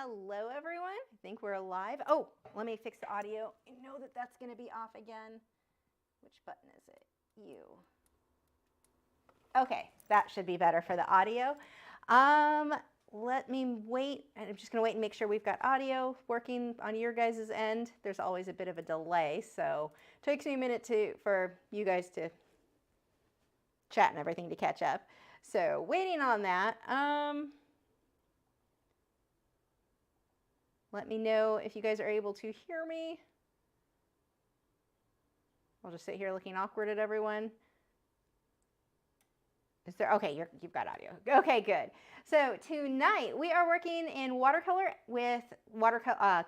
Hello, everyone. I think we're live. Oh, let me fix the audio. I know that that's going to be off again. Which button is it? U. Okay, that should be better for the audio. Let me wait. I'm just going to wait and make sure we've got audio working on your guys' end. There's always a bit of a delay, so it takes me a minute for you guys to chat and everything to catch up. So waiting on that. Let me know if you guys are able to hear me. I'll just sit here looking awkward at everyone. Is there, okay, you've got audio. Okay, good. So tonight we are working in watercolor with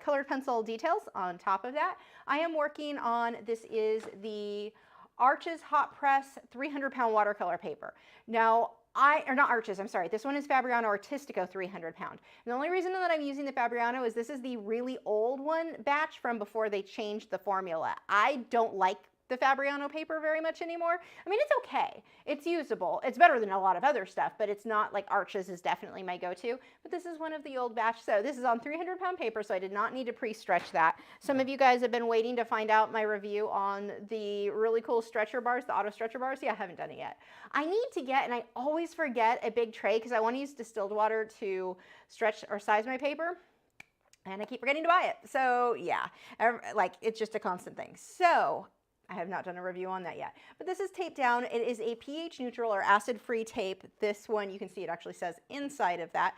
colored pencil details on top of that. I am working on, this is the Arches Hot Press 300-pound watercolor paper. Now, not Arches, I'm sorry. This one is Fabriano Artistico 300-pound. And the only reason that I'm using the Fabriano is this is the really old one batch from before they changed the formula. I don't like the Fabriano paper very much anymore. I mean, it's okay. It's usable. It's better than a lot of other stuff, but it's not like Arches is definitely my go-to. But this is one of the old batch. So this is on 300-pound paper, so I did not need to pre-stretch that. Some of you guys have been waiting to find out my review on the really cool stretcher bars, the auto stretcher bars. Yeah, I haven't done it yet. I need to get, and I always forget, a big tray because I want to use distilled water to stretch or size my paper. And I keep forgetting to buy it. So yeah, like it's just a constant thing. So I have not done a review on that yet, but this is taped down. It is a pH neutral or acid-free tape. This one, you can see it actually says inside of that.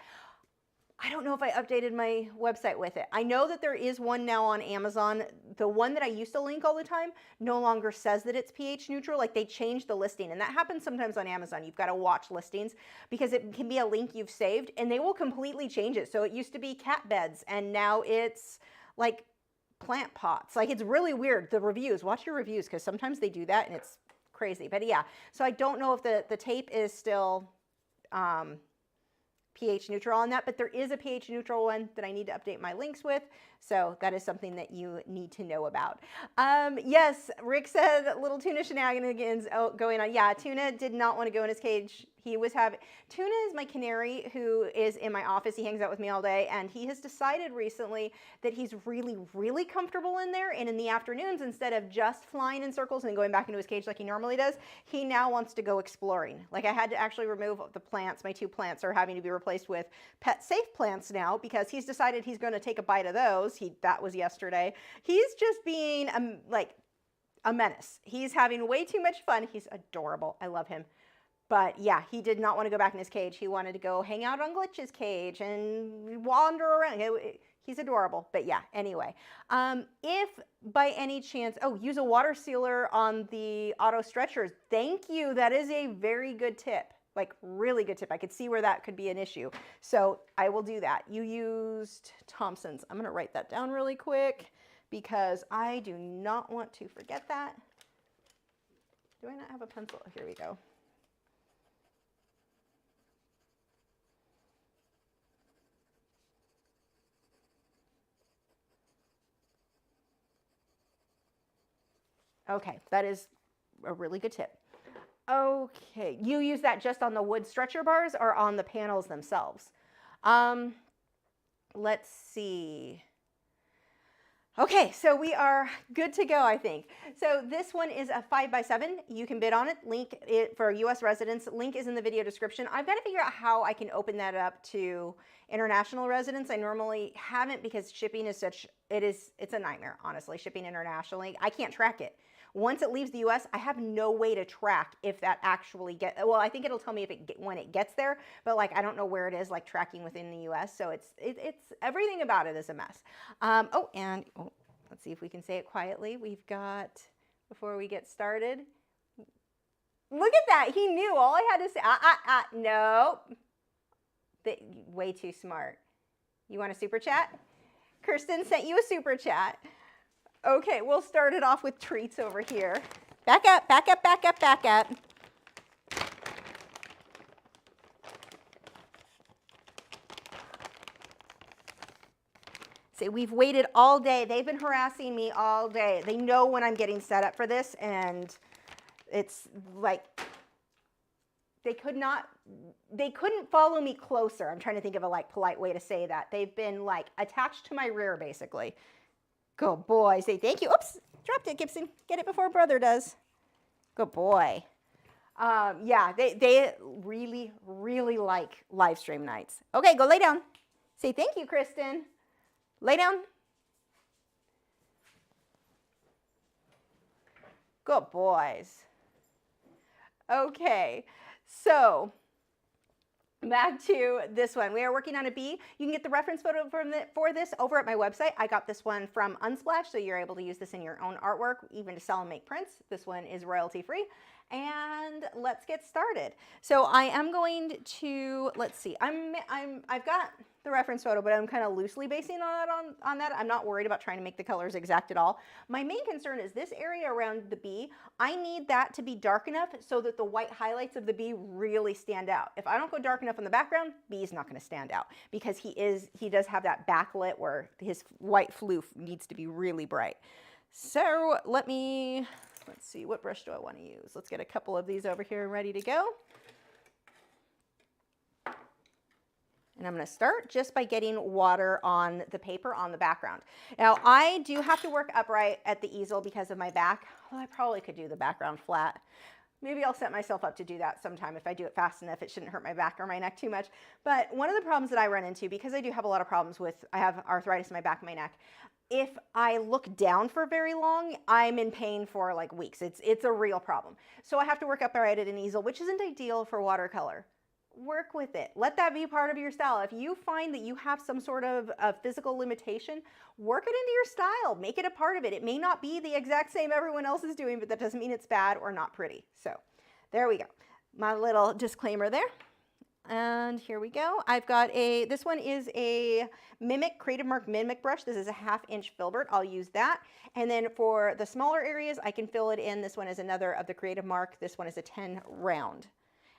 I don't know if I updated my website with it. I know that there is one now on Amazon. The one that I used to link all the time no longer says that it's pH neutral. Like they changed the listing, and that happens sometimes on Amazon. You've got to watch listings because it can be a link you've saved and they will completely change it. So it used to be cat beds and now it's like plant pots. Like it's really weird. The reviews, watch your reviews because sometimes they do that and it's crazy. But yeah, so I don't know if the tape is still pH neutral on that, but there is a pH neutral one that I need to update my links with. So that is something that you need to know about. Yes, Rick said little tuna shenanigans going on. Yeah, Tuna did not want to go in his cage. He was having, Tuna is my canary who is in my office. He hangs out with me all day, and he has decided recently that he's really, really comfortable in there. And in the afternoons, instead of just flying in circles and going back into his cage like he normally does, he now wants to go exploring. Like I had to actually remove the plants. My 2 plants are having to be replaced with pet safe plants now because he's decided he's going to take a bite of those. That was yesterday. He's just being like a menace. He's having way too much fun. He's adorable. I love him. But yeah, he did not want to go back in his cage. He wanted to go hang out on Glitch's cage and wander around. He's adorable. But yeah, anyway. If by any chance, use a water sealer on the auto stretchers. Thank you. That is a very good tip. Like really good tip. I could see where that could be an issue. So I will do that. You used Thompson's. I'm going to write that down really quick because I do not want to forget that. Do I not have a pencil? Here we go. Okay, that is a really good tip. Okay, you use that just on the wood stretcher bars or on the panels themselves? Let's see. Okay, so we are good to go, I think. So this one is a 5x7. You can bid on it. Link it for US residents. Link is in the video description. I've got to figure out how I can open that up to international residents. I normally haven't because shipping is it's a nightmare, honestly, shipping internationally. I can't track it. Once it leaves the US, I have no way to track if that actually well, I think it'll tell me when it gets there, but like I don't know where it is, like tracking within the US. So it's everything about it is a mess. Let's see if we can say it quietly. We've got, before we get started, look at that. He knew. All I had to say, no. Way too smart. You want a super chat? Kirsten sent you a super chat. Okay, we'll start it off with treats over here. Back up, back up, back up, back up. See, we've waited all day. They've been harassing me all day. They know when I'm getting set up for this, and it's like they couldn't follow me closer. I'm trying to think of a like polite way to say that. They've been like attached to my rear basically. Good boy. Say thank you. Oops, dropped it, Gibson. Get it before brother does. Good boy. Yeah, they really, really like live stream nights. Okay, go lay down. Say thank you, Kristen. Lay down. Good boys. Okay, so back to this one. We are working on a bee. You can get the reference photo for this over at my website. I got this one from Unsplash, so you're able to use this in your own artwork, even to sell and make prints. This one is royalty free. And let's get started. So I am going to, let's see, I've got the reference photo, but I'm kind of loosely basing on that. I'm not worried about trying to make the colors exact at all. My main concern is this area around the bee. I need that to be dark enough so that the white highlights of the bee really stand out. If I don't go dark enough in the background, bee's not going to stand out because he does have that backlit where his white floof needs to be really bright. So let's see, what brush do I want to use? Let's get a couple of these over here ready to go. And I'm going to start just by getting water on the paper on the background. Now, I do have to work upright at the easel because of my back. Well, I probably could do the background flat. Maybe I'll set myself up to do that sometime. If I do it fast enough, it shouldn't hurt my back or my neck too much. But one of the problems that I run into, because I do have a lot of problems with, I have arthritis in my back and my neck, if I look down for very long, I'm in pain for like weeks. It's a real problem. So I have to work upright at an easel, which isn't ideal for watercolor. Work with it. Let that be part of your style. If you find that you have some sort of physical limitation, work it into your style. Make it a part of it. It may not be the exact same everyone else is doing, but that doesn't mean it's bad or not pretty. So there we go. My little disclaimer there. And here we go. I've got this one is a Creative Mark Mimic brush. This is a 1/2 inch filbert. I'll use that. And then for the smaller areas, I can fill it in. This one is another of the Creative Mark. This one is a 10 round.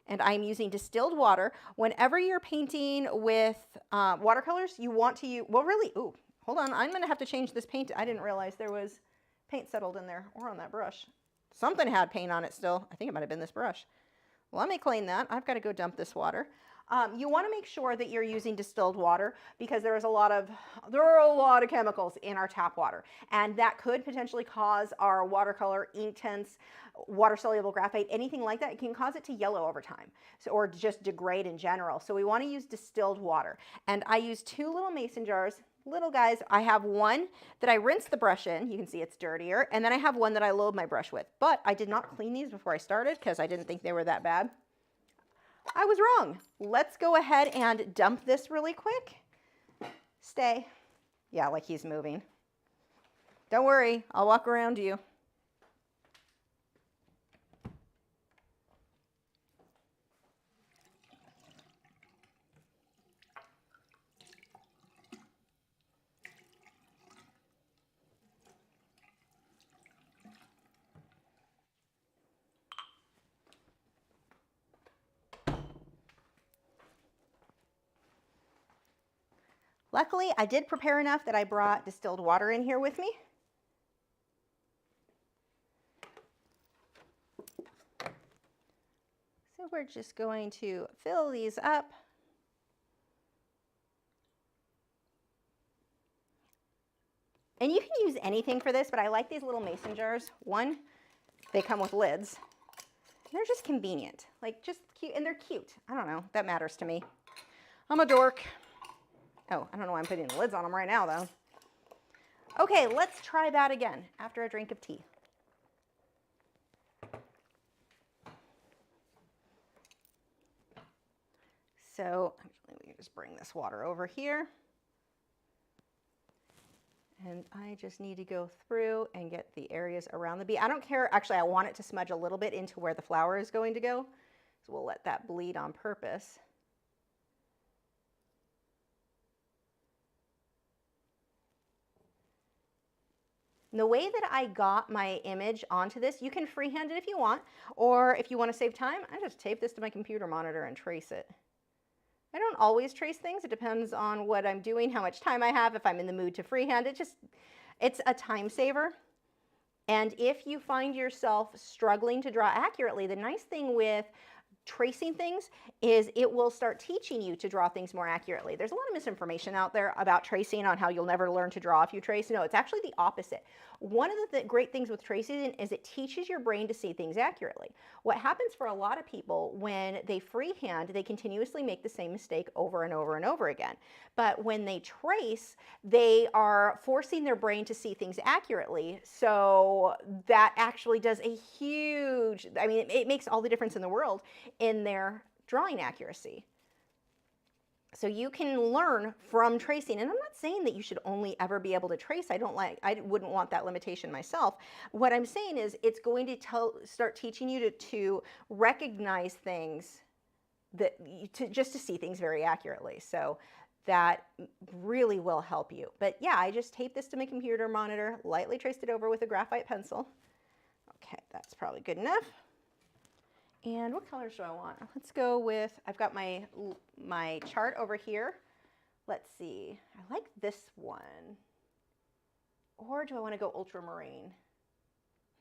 And I'm using distilled water. Whenever you're painting with watercolors, you want to use, well really, ooh, hold on. I'm gonna have to change this paint. I didn't realize there was paint settled in there or on that brush. Something had paint on it still. I think it might have been this brush. Let me clean that. I've got to go dump this water. You want to make sure that you're using distilled water because there are a lot of chemicals in our tap water, and that could potentially cause our watercolor, Inktense, water-soluble graphite, anything like that. It can cause it to yellow over time, or just degrade in general. So we want to use distilled water, and I use 2 little mason jars. Little guys. I have one that I rinsed the brush in. You can see it's dirtier. And then I have one that I load my brush with. But I did not clean these before I started because I didn't think they were that bad. I was wrong. Let's go ahead and dump this really quick. Stay. Yeah, like he's moving. Don't worry. I'll walk around you. Luckily, I did prepare enough that I brought distilled water in here with me. So we're just going to fill these up. And you can use anything for this, but I like these little mason jars. One, they come with lids. They're just convenient, like just cute, and they're cute. I don't know, that matters to me. I'm a dork. Oh, I don't know why I'm putting the lids on them right now, though. Okay, let's try that again after a drink of tea. So actually, we can just bring this water over here. And I just need to go through and get the areas around the bee. I don't care. Actually, I want it to smudge a little bit into where the flower is going to go. So we'll let that bleed on purpose. And the way that I got my image onto this, you can freehand it if you want, or if you want to save time, I just tape this to my computer monitor and trace it. I don't always trace things. It depends on what I'm doing, how much time I have, if I'm in the mood to freehand. It's a time saver. And if you find yourself struggling to draw accurately, the nice thing with tracing things is it will start teaching you to draw things more accurately. There's a lot of misinformation out there about tracing on how you'll never learn to draw if you trace. No, it's actually the opposite. One of the great things with tracing is it teaches your brain to see things accurately. What happens for a lot of people when they freehand, they continuously make the same mistake over and over and over again. But when they trace, they are forcing their brain to see things accurately. So that actually does a huge, I mean, it makes all the difference in the world in their drawing accuracy. So you can learn from tracing, and I'm not saying that you should only ever be able to trace. I wouldn't want that limitation myself. What I'm saying is it's going to start teaching you to recognize things, just to see things very accurately. So that really will help you. But yeah, I just taped this to my computer monitor, lightly traced it over with a graphite pencil. Okay, that's probably good enough. And what colors do I want? Let's go with, I've got my chart over here. Let's see, I like this one. Or do I want to go ultramarine?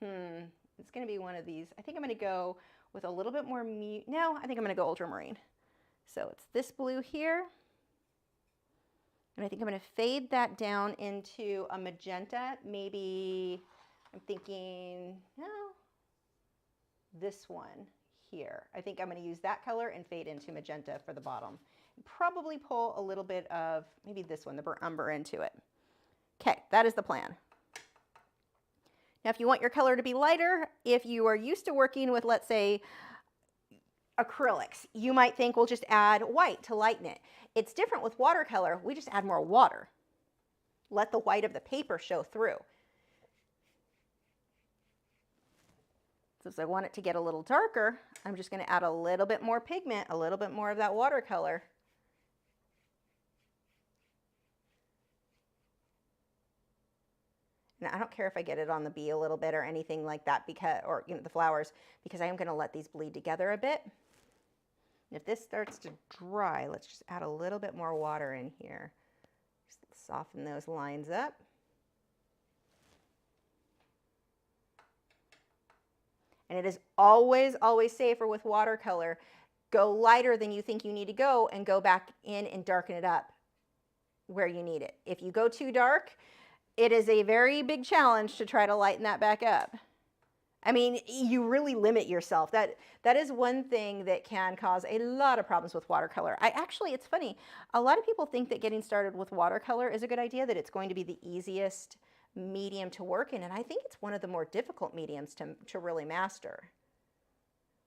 It's going to be one of these. I think I'm going to go with a little bit more no, I think I'm going to go ultramarine. So it's this blue here. And I think I'm going to fade that down into a magenta. Maybe I'm thinking, no, this one here. I think I'm going to use that color and fade into magenta for the bottom. Probably pull a little bit of maybe this one, the burnt umber, into it. Okay, that is the plan. Now, if you want your color to be lighter, if you are used to working with, let's say, acrylics, you might think we'll just add white to lighten it. It's different with watercolor. We just add more water. Let the white of the paper show through. So if I want it to get a little darker, I'm just going to add a little bit more pigment, a little bit more of that watercolor. And I don't care if I get it on the bee a little bit or anything like that, because, or the flowers, because I am going to let these bleed together a bit. And if this starts to dry, let's just add a little bit more water in here. Just soften those lines up. And it is always, always safer with watercolor. Go lighter than you think you need to go and go back in and darken it up where you need it. If you go too dark, it is a very big challenge to try to lighten that back up. I mean, you really limit yourself. That is one thing that can cause a lot of problems with watercolor. It's funny, a lot of people think that getting started with watercolor is a good idea, that it's going to be the easiest medium to work in, and I think it's one of the more difficult mediums to really master.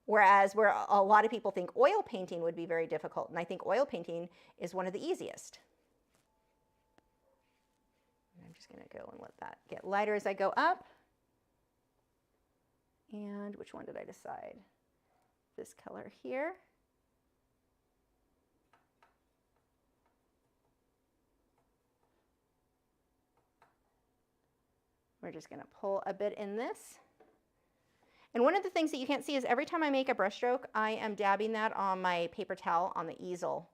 Whereas where a lot of people think oil painting would be very difficult, and I think oil painting is one of the easiest. I'm just going to go and let that get lighter as I go up. And which one did I decide? This color here. We're just going to pull a bit in this. And one of the things that you can't see is every time I make a brush stroke, I am dabbing that on my paper towel on the easel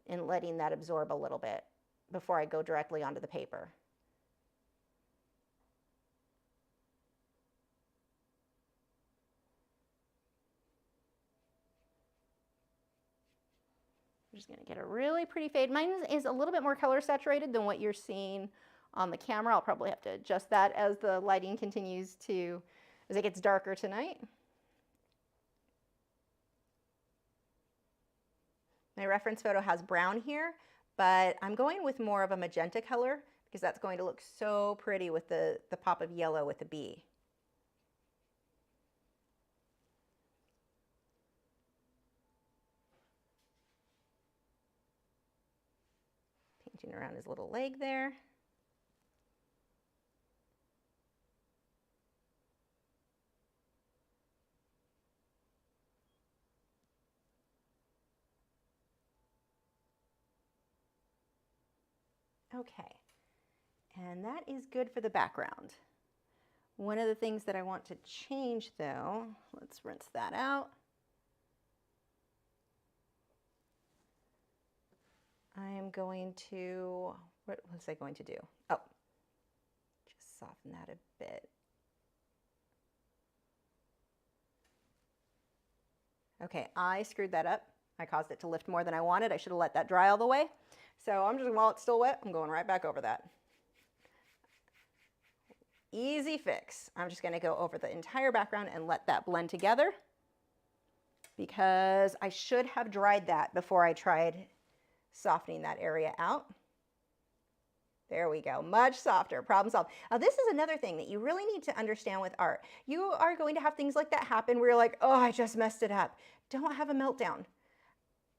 and letting that absorb a little bit before I go directly onto the paper. I'm just going to get a really pretty fade. Mine is a little bit more color saturated than what you're seeing on the camera. I'll probably have to adjust that as the lighting continues as it gets darker tonight. My reference photo has brown here, but I'm going with more of a magenta color because that's going to look so pretty with the pop of yellow with the bee. Painting around his little leg there. Okay, and that is good for the background. One of the things that I want to change though, let's rinse that out. I am going to, what was I going to do? Oh, just soften that a bit. Okay, I screwed that up. I caused it to lift more than I wanted. I should have let that dry all the way. So I'm just, while it's still wet, I'm going right back over that. Easy fix. I'm just going to go over the entire background and let that blend together because I should have dried that before I tried softening that area out. There we go, much softer, problem solved. Now this is another thing that you really need to understand with art. You are going to have things like that happen where you're like, oh, I just messed it up. Don't have a meltdown.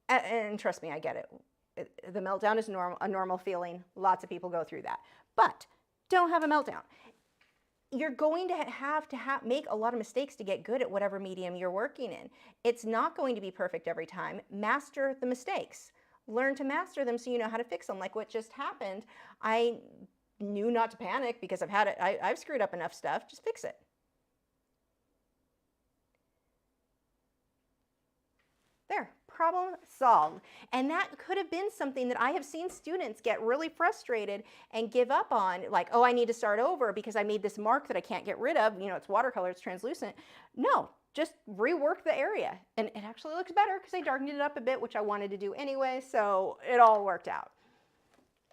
And trust me, I get it. The meltdown is a normal feeling. Lots of people go through that. But don't have a meltdown. You're going to have to make a lot of mistakes to get good at whatever medium you're working in. It's not going to be perfect every time. Master the mistakes. Learn to master them so you know how to fix them. Like what just happened, I knew not to panic because I've screwed up enough stuff. Just fix it. There, problem solved. And that could have been something that I have seen students get really frustrated and give up on, like, oh, I need to start over because I made this mark that I can't get rid of. You know, it's watercolor, it's translucent. No, just rework the area. And it actually looks better because I darkened it up a bit, which I wanted to do anyway, so it all worked out.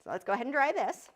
So let's go ahead and dry this.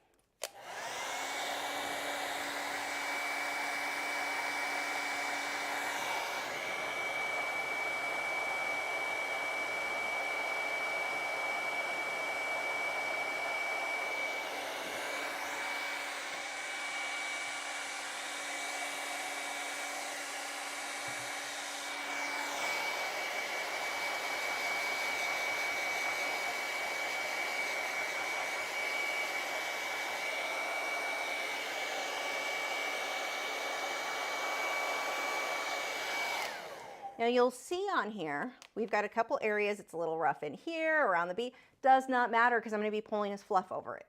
Now you'll see on here, we've got a couple areas, it's a little rough in here, around the B. Does not matter because I'm going to be pulling his fluff over it.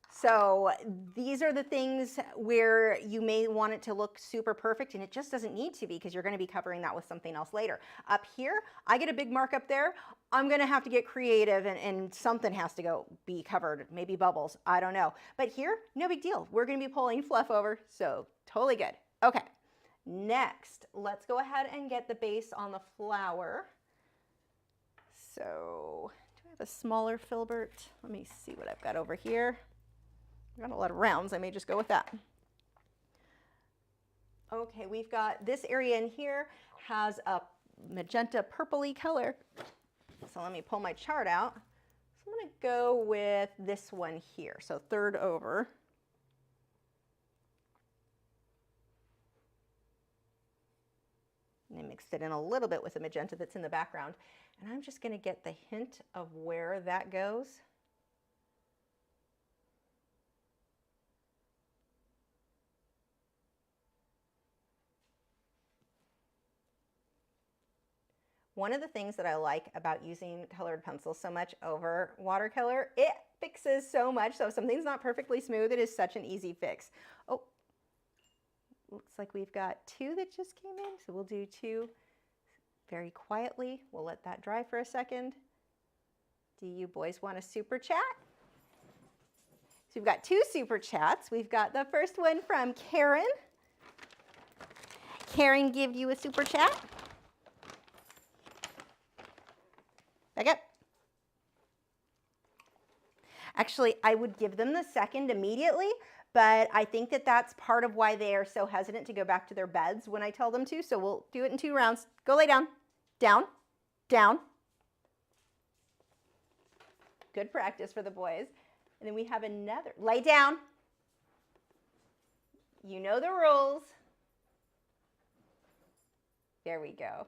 So these are the things where you may want it to look super perfect and it just doesn't need to be because you're going to be covering that with something else later. Up here, I get a big mark up there. I'm going to have to get creative and something has to be covered, maybe bubbles, I don't know. But here, no big deal. We're going to be pulling fluff over, so totally good. Okay. Next, let's go ahead and get the base on the flower. So, do I have a smaller filbert? Let me see what I've got over here. I've got a lot of rounds, I may just go with that. Okay, we've got this area in here has a magenta purpley color. So let me pull my chart out. So I'm gonna go with this one here, so third over. And I mixed it in a little bit with the magenta that's in the background. And I'm just going to get the hint of where that goes. One of the things that I like about using colored pencils so much over watercolor, it fixes so much. So if something's not perfectly smooth, it is such an easy fix. Oh. Looks like we've got two that just came in, so we'll do two very quietly. We'll let that dry for a second. Do you boys want a super chat? So we've got two super chats. We've got the first one from Karen. Karen, give you a super chat. Back up. Actually, I would give them the second immediately, but I think that that's part of why they are so hesitant to go back to their beds when I tell them to. So we'll do it in 2 rounds. Go lay down, down, down. Good practice for the boys. And then we have another, lay down. You know the rules. There we go.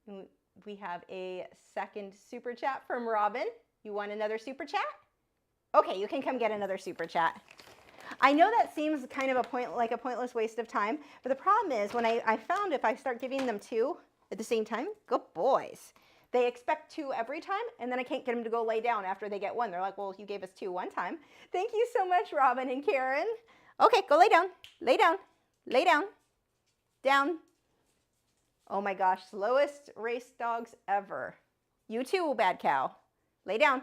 And we have a second super chat from Robin. You want another super chat? Okay, you can come get another super chat. I know that seems kind of a pointless waste of time, but the problem is when I found if I start giving them 2 at the same time, good boys. They expect 2 every time, and then I can't get them to go lay down after they get 1. They're like, well, you gave us 2 one time. Thank you so much, Robin and Karen. Okay, go lay down, lay down, lay down, down. Oh my gosh, slowest race dogs ever. You too, bad cow. Lay down.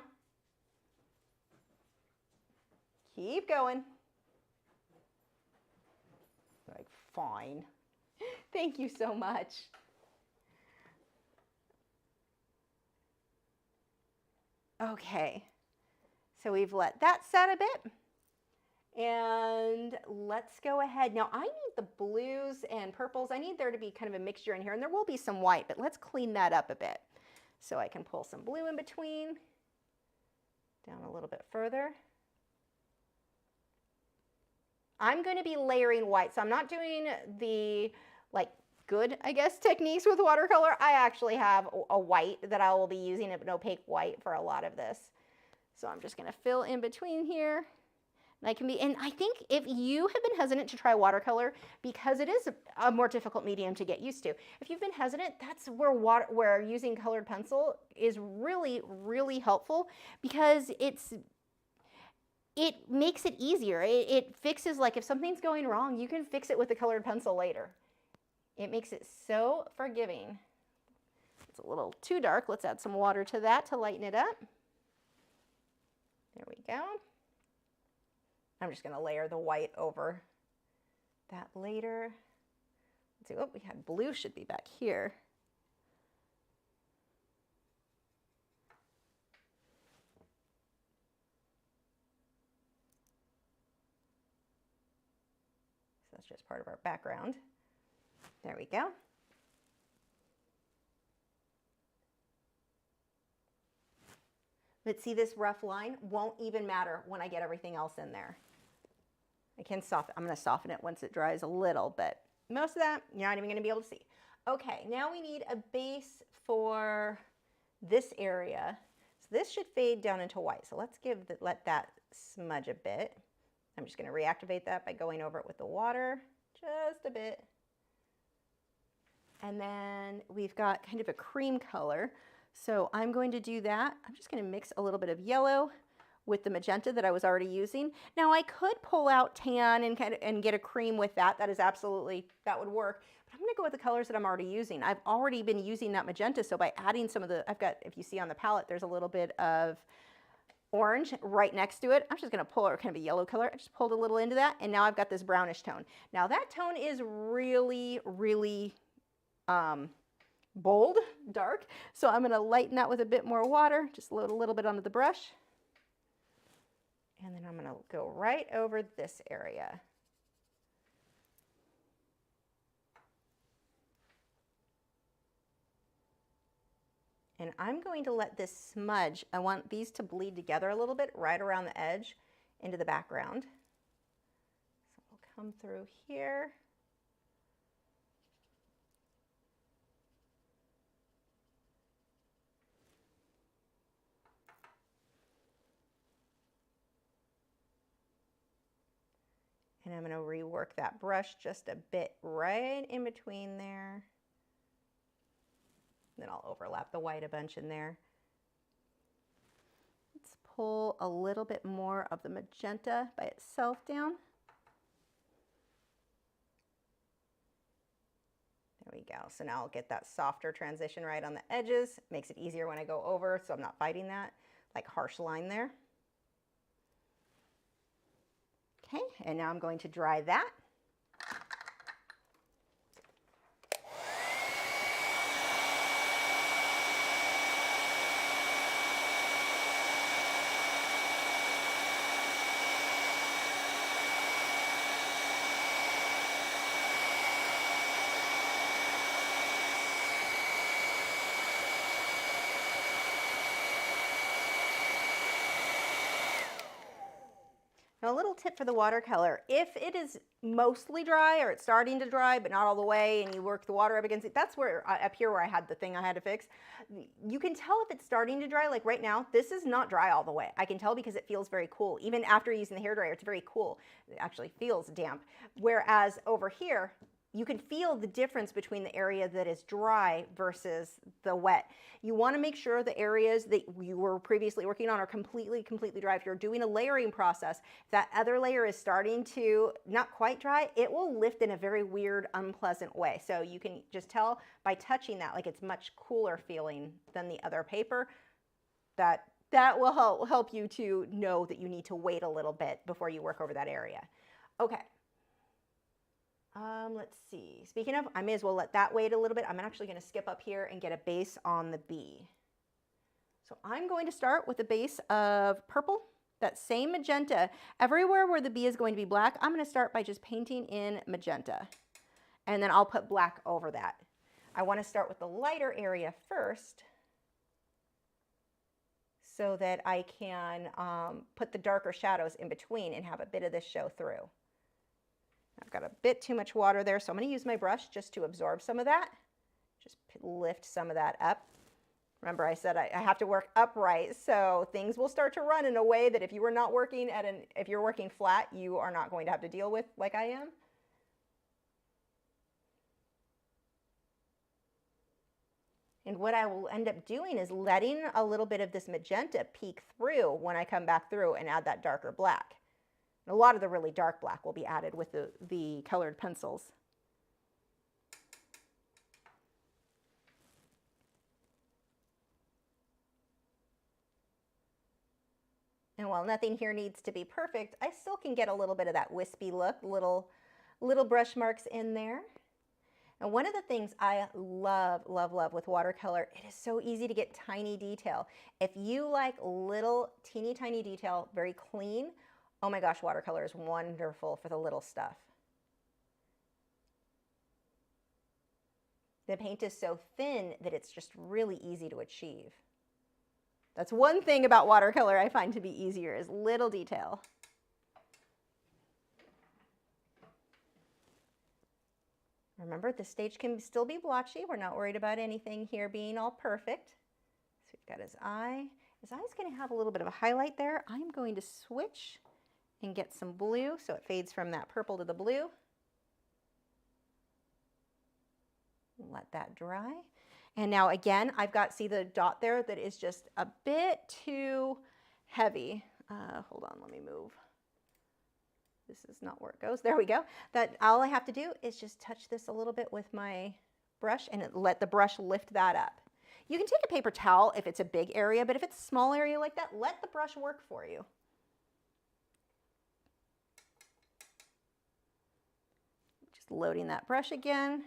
Keep going. Like, fine. Thank you so much. Okay, so we've let that set a bit. And let's go ahead. Now I need the blues and purples. I need there to be kind of a mixture in here, and there will be some white, but let's clean that up a bit. So I can pull some blue in between, down a little bit further. I'm going to be layering white, so I'm not doing the like good, I guess, techniques with watercolor. I actually have a white that I will be using, an opaque white for a lot of this. So I'm just going to fill in between here. And I think if you have been hesitant to try watercolor, because it is a more difficult medium to get used to, if you've been hesitant, that's where using colored pencil is really, really helpful, because it makes it easier. It fixes, like if something's going wrong, you can fix it with a colored pencil later. It makes it so forgiving. It's a little too dark. Let's add some water to that to lighten it up. There we go. I'm just going to layer the white over that later. Let's see, oh, we had blue should be back here. So that's just part of our background. There we go. But see, this rough line won't even matter when I get everything else in there. I can soften, I'm going to soften it once it dries a little, but most of that you're not even going to be able to see. Okay, now we need a base for this area. So this should fade down into white. So let's let that smudge a bit. I'm just going to reactivate that by going over it with the water just a bit. And then we've got kind of a cream color. So I'm going to do that. I'm just going to mix a little bit of yellow with the magenta that I was already using. Now I could pull out tan and get a cream with that. That would work. But I'm going to go with the colors that I'm already using. I've already been using that magenta, so by adding some of if you see on the palette, there's a little bit of orange right next to it. I'm just going to pull out kind of a yellow color. I just pulled a little into that, and now I've got this brownish tone. Now that tone is really, really bold, dark. So I'm going to lighten that with a bit more water, just load a little bit onto the brush. And then I'm going to go right over this area. And I'm going to let this smudge, I want these to bleed together a little bit right around the edge into the background. So we'll come through here. And I'm going to rework that brush just a bit right in between there. Then I'll overlap the white a bunch in there. Let's pull a little bit more of the magenta by itself down. There we go. So now I'll get that softer transition right on the edges. Makes it easier when I go over, so I'm not fighting that like harsh line there. Okay, and now I'm going to dry that. Now, a little tip for the watercolor, if it is mostly dry or it's starting to dry but not all the way, and you work the water up against it, that's where, up here where I had the thing I had to fix, you can tell if it's starting to dry. Like right now, this is not dry all the way. I can tell because it feels very cool. Even after using the hairdryer, it's very cool. It actually feels damp. Whereas over here, you can feel the difference between the area that is dry versus the wet. You want to make sure the areas that you were previously working on are completely dry. If you're doing a layering process, if that other layer is starting to not quite dry, it will lift in a very weird, unpleasant way. So you can just tell by touching that, like it's much cooler feeling than the other paper. That will help you to know that you need to wait a little bit before you work over that area. Okay. Let's see. Speaking of, I may as well let that wait a little bit. I'm actually going to skip up here and get a base on the B. So I'm going to start with a base of purple, that same magenta. Everywhere where the bee is going to be black, I'm going to start by just painting in magenta. And then I'll put black over that. I want to start with the lighter area first so that I can put the darker shadows in between and have a bit of this show through. I've got a bit too much water there, so I'm going to use my brush just to absorb some of that. Just lift some of that up. Remember, I said I have to work upright, so things will start to run in a way that if you were not working if you're working flat, you are not going to have to deal with like I am. And what I will end up doing is letting a little bit of this magenta peek through when I come back through and add that darker black. And a lot of the really dark black will be added with the colored pencils. And while nothing here needs to be perfect, I still can get a little bit of that wispy look, little brush marks in there. And one of the things I love, love, love with watercolor, it is so easy to get tiny detail. If you like little, teeny tiny detail, very clean, oh my gosh, watercolor is wonderful for the little stuff. The paint is so thin that it's just really easy to achieve. That's one thing about watercolor I find to be easier, is little detail. Remember, the stage can still be blotchy. We're not worried about anything here being all perfect. So we've got his eye. His eye's going to have a little bit of a highlight there. I'm going to switch and get some blue so it fades from that purple to the blue. Let that dry. And now again, I've got, see the dot there that is just a bit too heavy. Hold on, let me move. This is not where it goes. There we go. That all I have to do is just touch this a little bit with my brush and let the brush lift that up. You can take a paper towel if it's a big area, but if it's a small area like that, let the brush work for you. Just loading that brush again.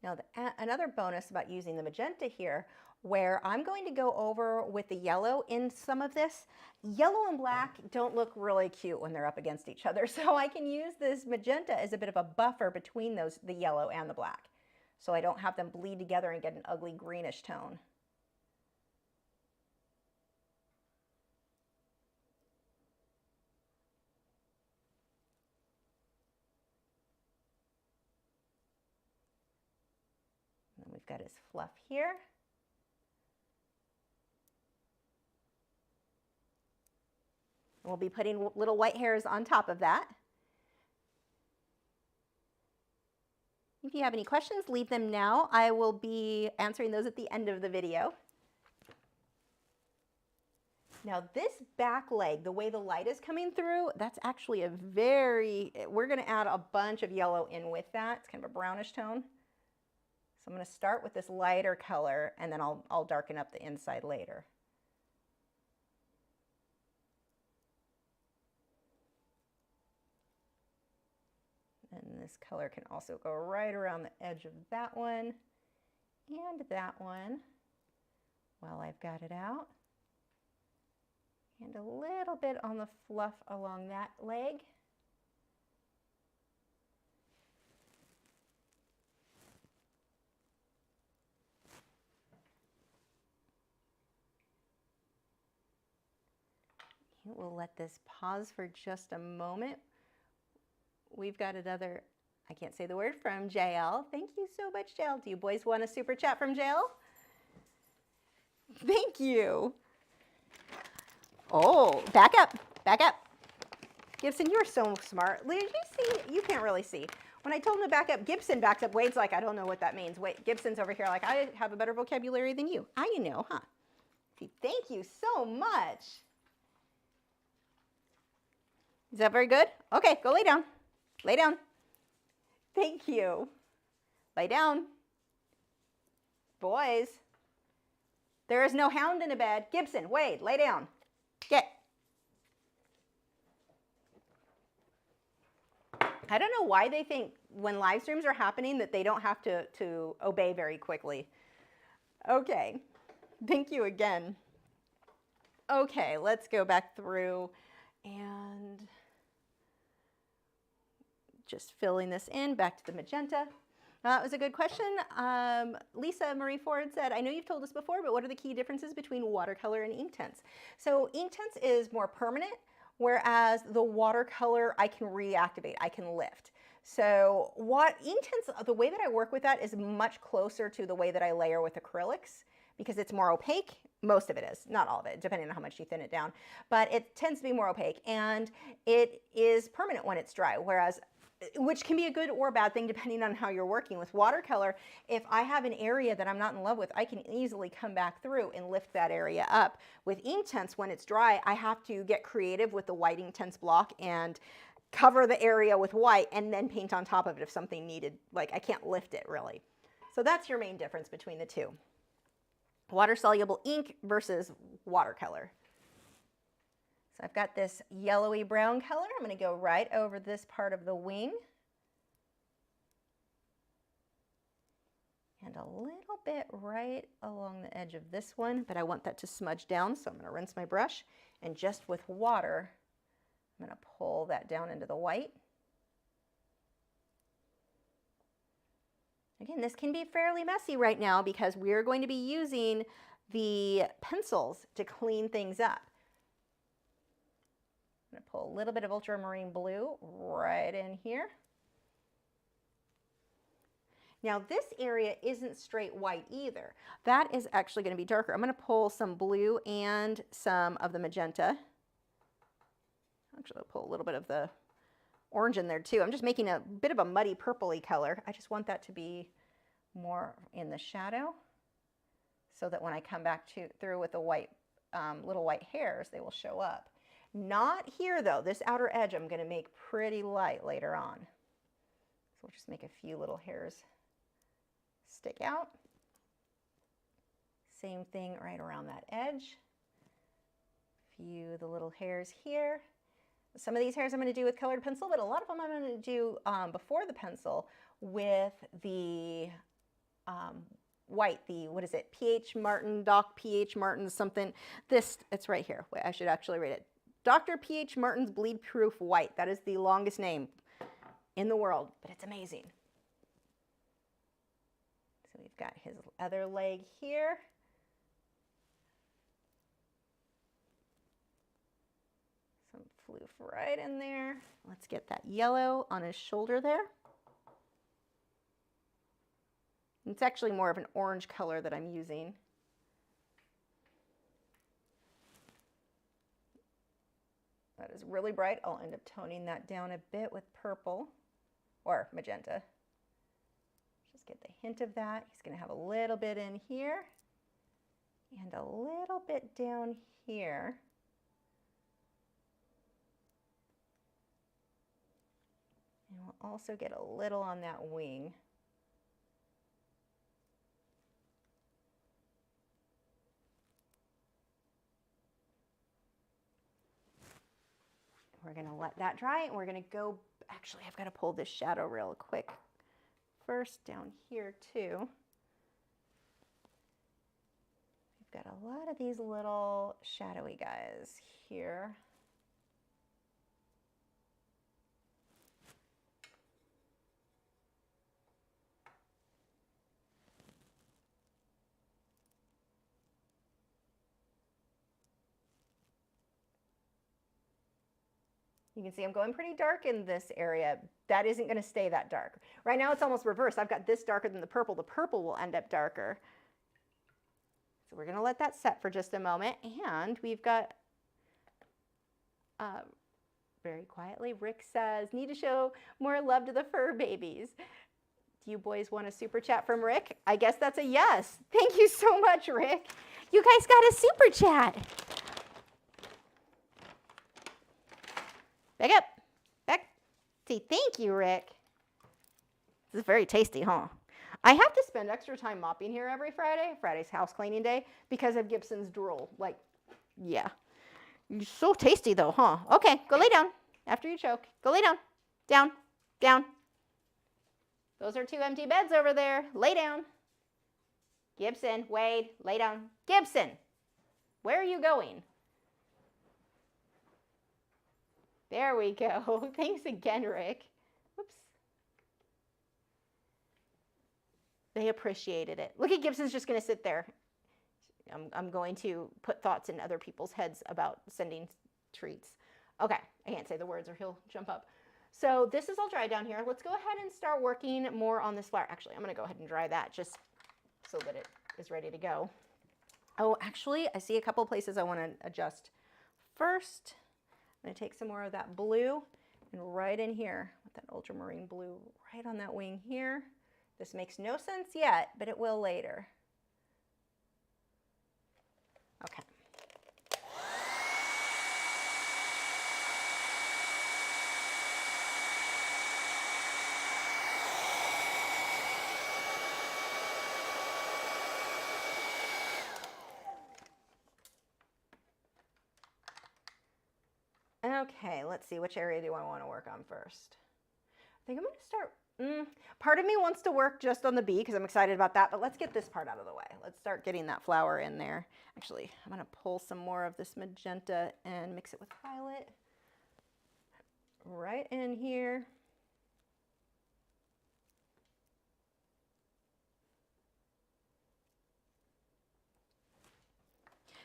Now, another bonus about using the magenta here, where I'm going to go over with the yellow in some of this. Yellow and black don't look really cute when they're up against each other, so I can use this magenta as a bit of a buffer between the yellow and the black, so I don't have them bleed together and get an ugly greenish tone. We've got his fluff here. And we'll be putting little white hairs on top of that. If you have any questions, leave them now. I will be answering those at the end of the video. Now this back leg, the way the light is coming through, that's actually we're going to add a bunch of yellow in with that. It's kind of a brownish tone. So I'm going to start with this lighter color, and then I'll darken up the inside later. And this color can also go right around the edge of that one and that one while I've got it out. And a little bit on the fluff along that leg. We'll let this pause for just a moment. We've got another, I can't say the word, from JL. Thank you so much, JL. Do you boys want a super chat from JL? Thank you. Oh, back up, back up. Gibson, you're so smart. Did you see? You can't really see. When I told him to back up, Gibson backed up. Wade's like, I don't know what that means. Wade, Gibson's over here like, I have a better vocabulary than you. You know, huh? Thank you so much. Is that very good? Okay, go lay down. Lay down. Thank you. Lay down. Boys. There is no hound in a bed. Gibson, Wade, lay down. Get. I don't know why they think when live streams are happening that they don't have to obey very quickly. Okay, thank you again. Okay, let's go back through and just filling this in, back to the magenta. That was a good question. Lisa Marie Ford said, I know you've told us before, but what are the key differences between watercolor and Inktense? So Inktense is more permanent, whereas the watercolor I can reactivate, I can lift. So what Inktense, the way that I work with that is much closer to the way that I layer with acrylics because it's more opaque. Most of it is, not all of it, depending on how much you thin it down, but it tends to be more opaque and it is permanent when it's dry, whereas which can be a good or bad thing depending on how you're working. With watercolor, if I have an area that I'm not in love with, I can easily come back through and lift that area up. With Inktense, when it's dry, I have to get creative with the white Inktense block and cover the area with white and then paint on top of it if something needed, like I can't lift it really. So that's your main difference between the two. Water-soluble ink versus watercolor. So I've got this yellowy brown color. I'm going to go right over this part of the wing. And a little bit right along the edge of this one, but I want that to smudge down, so I'm going to rinse my brush. And just with water, I'm going to pull that down into the white. Again, this can be fairly messy right now because we're going to be using the pencils to clean things up. I'm going to pull a little bit of ultramarine blue right in here. Now this area isn't straight white either. That is actually going to be darker. I'm going to pull some blue and some of the magenta. Actually, I'll pull a little bit of the orange in there too. I'm just making a bit of a muddy purpley color. I just want that to be more in the shadow so that when I come back through with the white little white hairs, they will show up. Not here though. This outer edge I'm going to make pretty light later on. So we'll just make a few little hairs stick out. Same thing right around that edge. A few of the little hairs here. Some of these hairs I'm going to do with colored pencil, but a lot of them I'm going to do before the pencil with the white, what is it, P.H. Martin, Doc P.H. Martin something. It's right here. Wait, I should actually read it. Dr. P.H. Martin's Bleed Proof White. That is the longest name in the world, but it's amazing. So we've got his other leg here. Some floof right in there. Let's get that yellow on his shoulder there. It's actually more of an orange color that I'm using. That is really bright. I'll end up toning that down a bit with purple or magenta. Just get the hint of that. He's going to have a little bit in here and a little bit down here. And we'll also get a little on that wing. We're going to let that dry and we're going to go, actually I've got to pull this shadow real quick first down here too. We've got a lot of these little shadowy guys here. You can see I'm going pretty dark in this area. That isn't going to stay that dark. Right now it's almost reversed. I've got this darker than the purple. The purple will end up darker. So we're going to let that set for just a moment. And we've got, very quietly, Rick says, need to show more love to the fur babies. Do you boys want a super chat from Rick? I guess that's a yes. Thank you so much, Rick. You guys got a super chat. Back up. Back. See, thank you, Rick. This is very tasty, huh? I have to spend extra time mopping here every Friday. Friday's house cleaning day because of Gibson's drool. Like, yeah. You're so tasty though, huh? Okay, go lay down after you choke. Go lay down. Down. Down. Those are 2 empty beds over there. Lay down. Gibson, Wade, lay down. Gibson, where are you going? There we go. Thanks again, Rick. Whoops. They appreciated it. Look at Gibson's just going to sit there. I'm going to put thoughts in other people's heads about sending treats. Okay, I can't say the words or he'll jump up. So this is all dry down here. Let's go ahead and start working more on this flower. Actually, I'm going to go ahead and dry that just so that it is ready to go. Oh, actually, I see a couple places I want to adjust. First, I'm going to take some more of that blue and right in here with that ultramarine blue right on that wing here. This makes no sense yet, but it will later. Okay. Okay, let's see, which area do I want to work on first? I think I'm going to start, part of me wants to work just on the bee because I'm excited about that, but let's get this part out of the way. Let's start getting that flower in there. Actually, I'm going to pull some more of this magenta and mix it with violet right in here.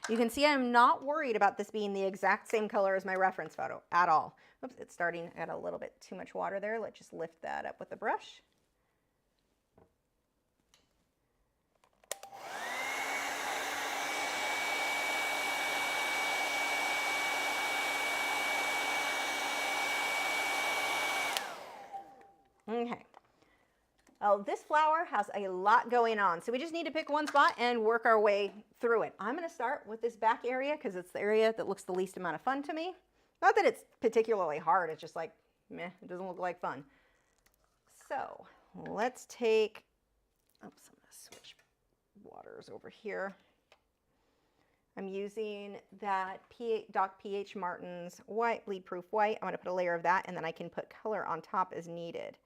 You can see I'm not worried about this being the exact same color as my reference photo at all. Oops, it's starting to add a little bit too much water there. Let's just lift that up with the brush. Okay. Oh, this flower has a lot going on, so we just need to pick one spot and work our way through it. I'm going to start with this back area because it's the area that looks the least amount of fun to me. Not that it's particularly hard, it's just like, meh, it doesn't look like fun. So let's take, oops, I'm going to switch waters over here. I'm using that Doc PH Martin's white, bleed proof white. I'm going to put a layer of that and then I can put color on top as needed.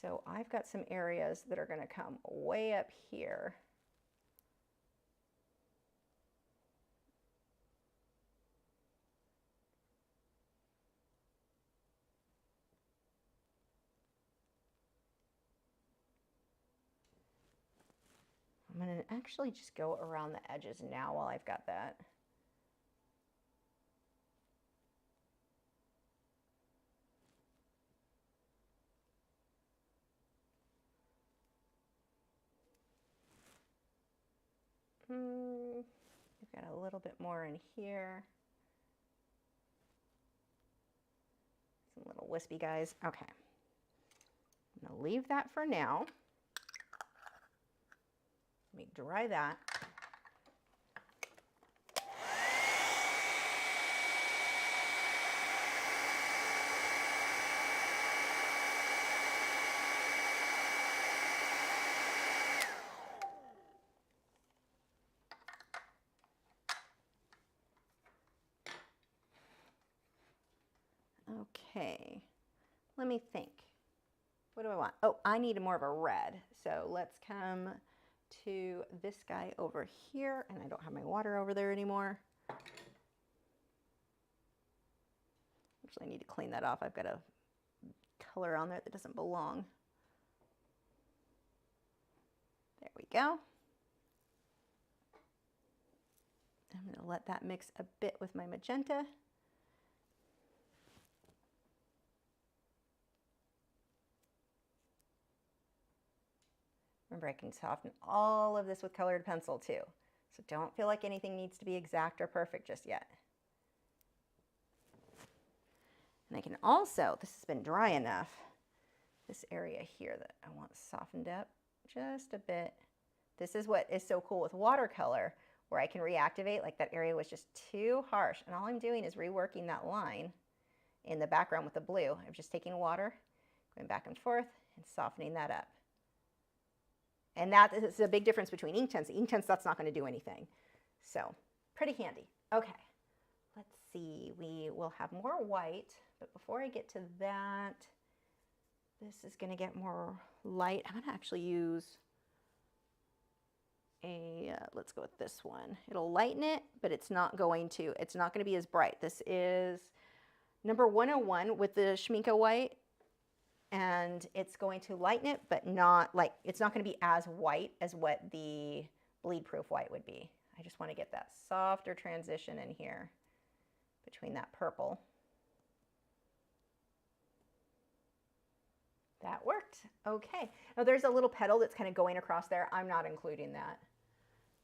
So I've got some areas that are going to come way up here. I'm going to actually just go around the edges now while I've got that. We've got a little bit more in here. Some little wispy guys. Okay. I'm going to leave that for now. Let me dry that. Okay, let me think. What do I want? Oh, I need more of a red. So let's come to this guy over here, and I don't have my water over there anymore. Actually, I need to clean that off. I've got a color on there that doesn't belong. There we go. I'm going to let that mix a bit with my magenta. Remember, I can soften all of this with colored pencil too. So don't feel like anything needs to be exact or perfect just yet. And I can also, this has been dry enough, this area here that I want softened up just a bit. This is what is so cool with watercolor, where I can reactivate, like that area was just too harsh. And all I'm doing is reworking that line in the background with the blue. I'm just taking water, going back and forth, and softening that up. And that is a big difference between Inktense. Inktense, that's not going to do anything. So pretty handy. Okay, let's see. We will have more white, but before I get to that, this is going to get more light. I'm going to actually use a, let's go with this one. It'll lighten it, but it's not going to be as bright. This is number 101 with the Schminke white, and it's going to lighten it, but not like, it's not going to be as white as what the bleed proof white would be. I just want to get that softer transition in here between that purple. That worked. Okay. Now there's a little petal that's kind of going across there. I'm not including that.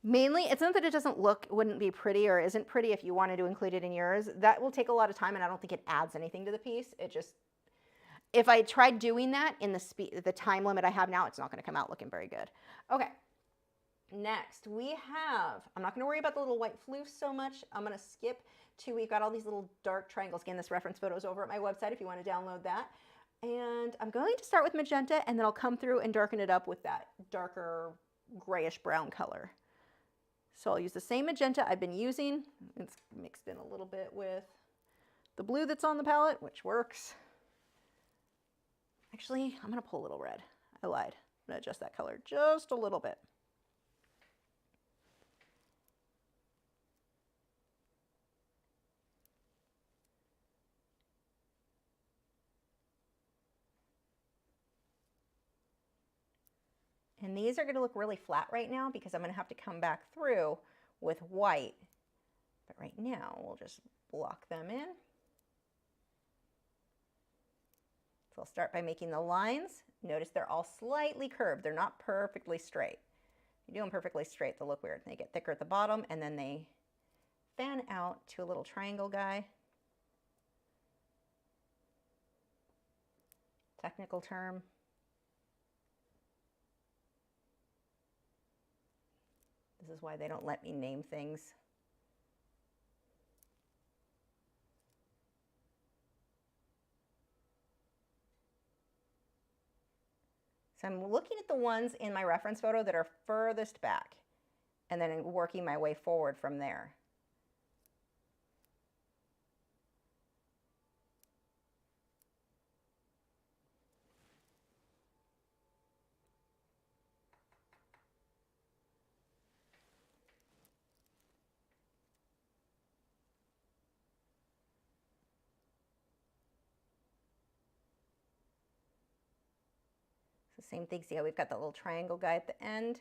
Mainly, it's not that it doesn't look, wouldn't be pretty or isn't pretty if you wanted to include it in yours. That will take a lot of time, and I don't think it adds anything to the piece. It just, if I tried doing that in the time limit I have now, it's not going to come out looking very good. Okay. Next, we have, I'm not going to worry about the little white floofs so much. I'm going to skip to, we've got all these little dark triangles. Again, this reference photo is over at my website if you want to download that. And I'm going to start with magenta, and then I'll come through and darken it up with that darker grayish brown color. So I'll use the same magenta I've been using. It's mixed in a little bit with the blue that's on the palette, which works. Actually, I'm going to pull a little red. I lied. I'm going to adjust that color just a little bit. And these are going to look really flat right now because I'm going to have to come back through with white. But right now, we'll just block them in. So I'll start by making the lines. Notice they're all slightly curved. They're not perfectly straight. If you do them perfectly straight, they'll look weird. They get thicker at the bottom, and then they fan out to a little triangle guy. Technical term. This is why they don't let me name things. So I'm looking at the ones in my reference photo that are furthest back, and then working my way forward from there. Same thing, see how we've got that little triangle guy at the end?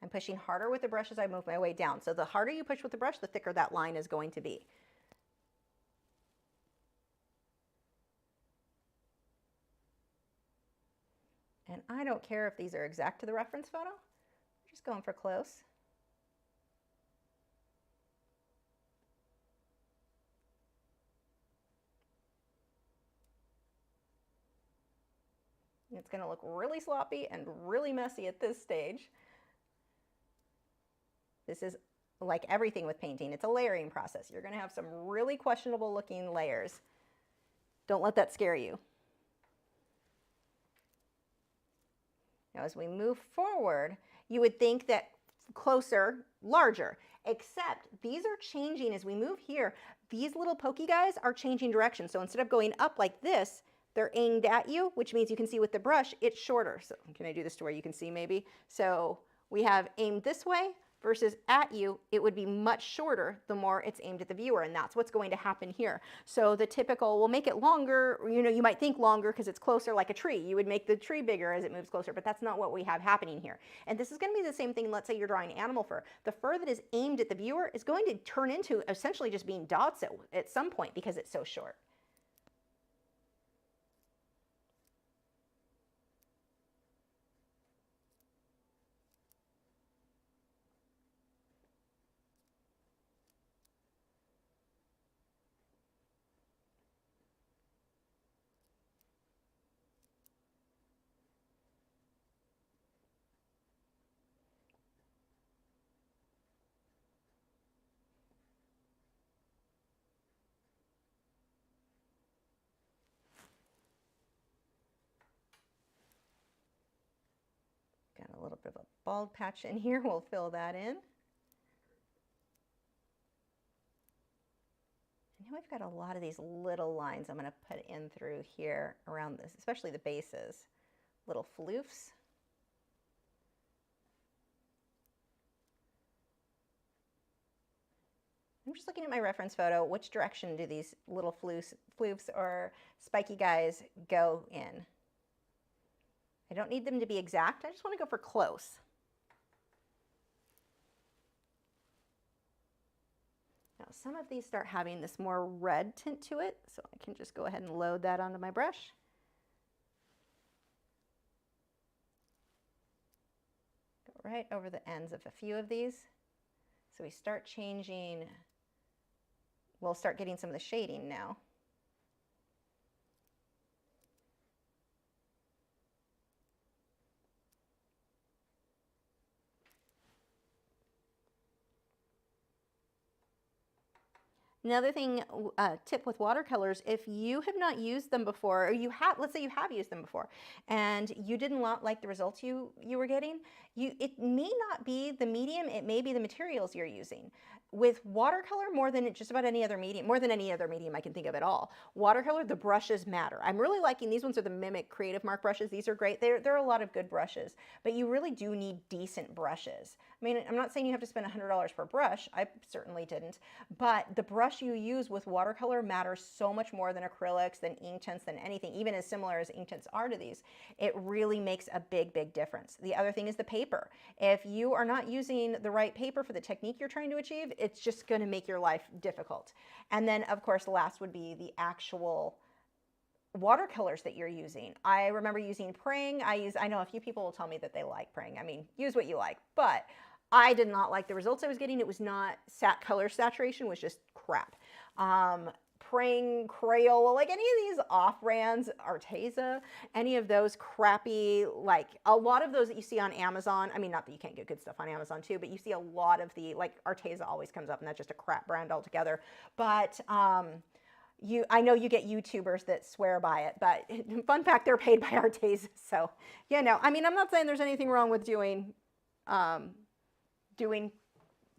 I'm pushing harder with the brush as I move my way down. So the harder you push with the brush, the thicker that line is going to be. And I don't care if these are exact to the reference photo. I'm just going for close. It's going to look really sloppy and really messy at this stage. This is like everything with painting. It's a layering process. You're going to have some really questionable looking layers. Don't let that scare you. Now, as we move forward, you would think that closer, larger, except these are changing as we move here. These little pokey guys are changing direction. So instead of going up like this, they're aimed at you, which means you can see with the brush, it's shorter. So can I do this to where you can see maybe? So we have aimed this way versus at you, it would be much shorter the more it's aimed at the viewer, and that's what's going to happen here. So the typical, we'll make it longer, you know, you might think longer because it's closer like a tree. You would make the tree bigger as it moves closer, but that's not what we have happening here. And this is going to be the same thing, let's say you're drawing animal fur. The fur that is aimed at the viewer is going to turn into essentially just being dots at some point because it's so short. bald patch in here. We'll fill that in. And now we've got a lot of these little lines I'm going to put in through here around this, especially the bases. Little floofs. I'm just looking at my reference photo. Which direction do these little floofs or spiky guys go in? I don't need them to be exact. I just want to go for close. Now, some of these start having this more red tint to it, so I can just go ahead and load that onto my brush. Go right over the ends of a few of these. So we start changing. We'll start getting some of the shading now. Another thing, tip with watercolors, if you have not used them before, or you have, let's say you have used them before, and you didn't like the results you were getting, it may not be the medium, it may be the materials you're using. With watercolor, more than just about any other medium, more than any other medium I can think of at all, watercolor, the brushes matter. I'm really liking, these ones are the Mimic Creative Mark brushes. These are great. There are a lot of good brushes, but you really do need decent brushes. I mean, I'm not saying you have to spend $100 per brush. I certainly didn't, but the brush you use with watercolor matters so much more than acrylics, than Inktense, than anything, even as similar as Inktense are to these. It really makes a big, big difference. The other thing is the paper. If you are not using the right paper for the technique you're trying to achieve, it's just going to make your life difficult. And then, of course, last would be the actual watercolors that you're using. I remember using Prang. I know a few people will tell me that they like Prang. I mean, use what you like, but I did not like the results I was getting. It was not, color saturation was just crap. Prang, Crayola, like any of these off-brands, Arteza, any of those crappy, like a lot of those that you see on Amazon. I mean, not that you can't get good stuff on Amazon too, but you see a lot of the, like Arteza always comes up and that's just a crap brand altogether. But I know you get YouTubers that swear by it, but fun fact, they're paid by Arteza. So, you know, I mean, I'm not saying there's anything wrong with doing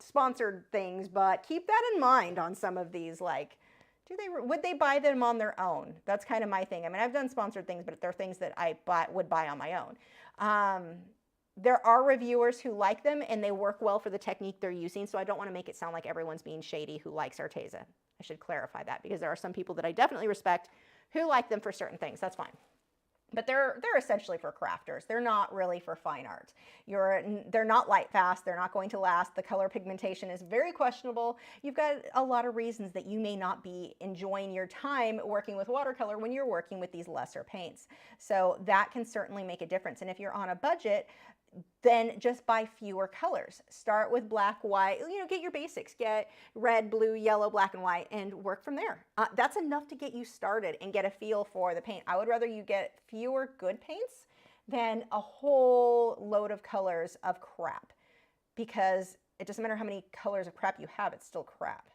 sponsored things, but keep that in mind on some of these, like, would they buy them on their own? That's kind of my thing. I mean, I've done sponsored things, but they're things that I would buy on my own. There are reviewers who like them and they work well for the technique they're using, so I don't want to make it sound like everyone's being shady who likes Arteza. I should clarify that because there are some people that I definitely respect who like them for certain things. That's fine. But they're essentially for crafters. They're not really for fine art. They're not light fast. They're not going to last. The color pigmentation is very questionable. You've got a lot of reasons that you may not be enjoying your time working with watercolor when you're working with these lesser paints. So that can certainly make a difference. And if you're on a budget, then just buy fewer colors. Start with black, white, you know, get your basics, get red, blue, yellow, black, and white, and work from there. That's enough to get you started and get a feel for the paint. I would rather you get fewer good paints than a whole load of colors of crap, because it doesn't matter how many colors of crap you have, it's still crap.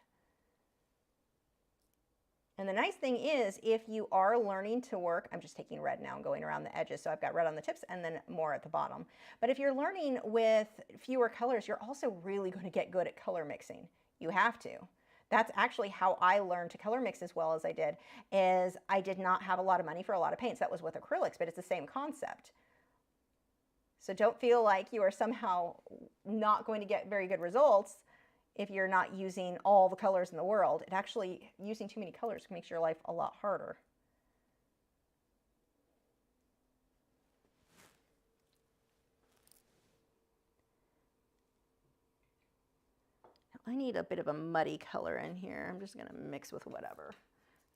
And the nice thing is, if you are learning to work, I'm just taking red now and going around the edges, so I've got red on the tips and then more at the bottom. But if you're learning with fewer colors, you're also really going to get good at color mixing. You have to. That's actually how I learned to color mix as well as I did, is I did not have a lot of money for a lot of paints. That was with acrylics, but it's the same concept. So don't feel like you are somehow not going to get very good results if you're not using all the colors in the world. It actually, using too many colors makes your life a lot harder. Now, I need a bit of a muddy color in here. I'm just gonna mix with whatever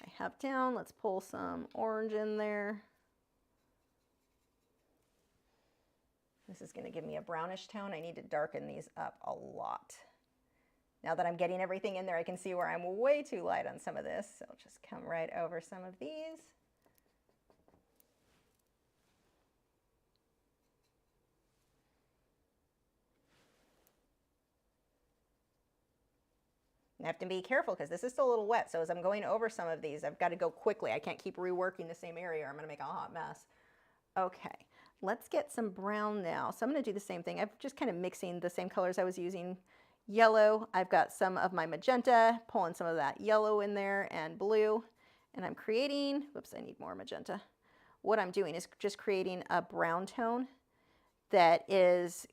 I have down. Let's pull some orange in there. This is gonna give me a brownish tone. I need to darken these up a lot. Now that I'm getting everything in there, I can see where I'm way too light on some of this. So I'll just come right over some of these. I have to be careful because this is still a little wet. So as I'm going over some of these, I've got to go quickly. I can't keep reworking the same area or I'm going to make a hot mess. Okay, let's get some brown now. So I'm going to do the same thing. I'm just kind of mixing the same colors I was using. Yellow, I've got some of my magenta, pulling some of that yellow in there and blue, and I'm creating, whoops, I need more magenta. What I'm doing is just creating a brown tone that is,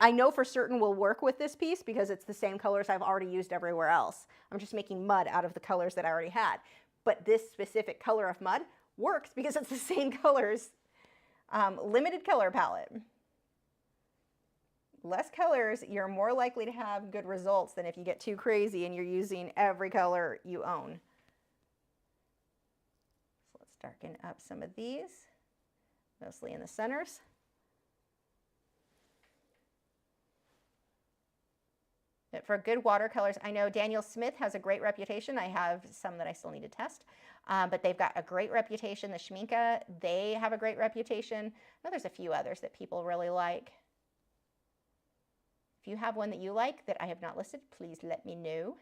I know for certain will work with this piece because it's the same colors I've already used everywhere else. I'm just making mud out of the colors that I already had. But this specific color of mud works because it's the same colors. Limited color palette. Less colors, you're more likely to have good results than if you get too crazy and you're using every color you own. So let's darken up some of these, mostly in the centers. But for good watercolors, I know Daniel Smith has a great reputation. I have some that I still need to test, but they've got a great reputation. The Schmincke, they have a great reputation. I know there's a few others that people really like. If you have one that you like that I have not listed, please let me know.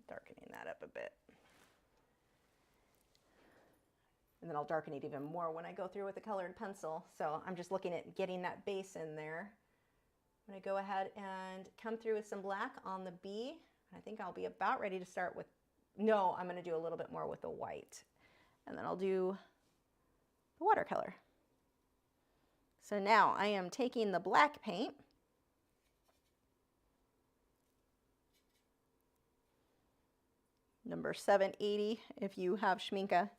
Darkening that up a bit. And then I'll darken it even more when I go through with the colored pencil. So I'm just looking at getting that base in there. I'm going to go ahead and come through with some black on the B. I think I'll be about ready to start with, no, I'm going to do a little bit more with the white. And then I'll do the watercolor. So now I am taking the black paint. Number 780 if you have Schmincke.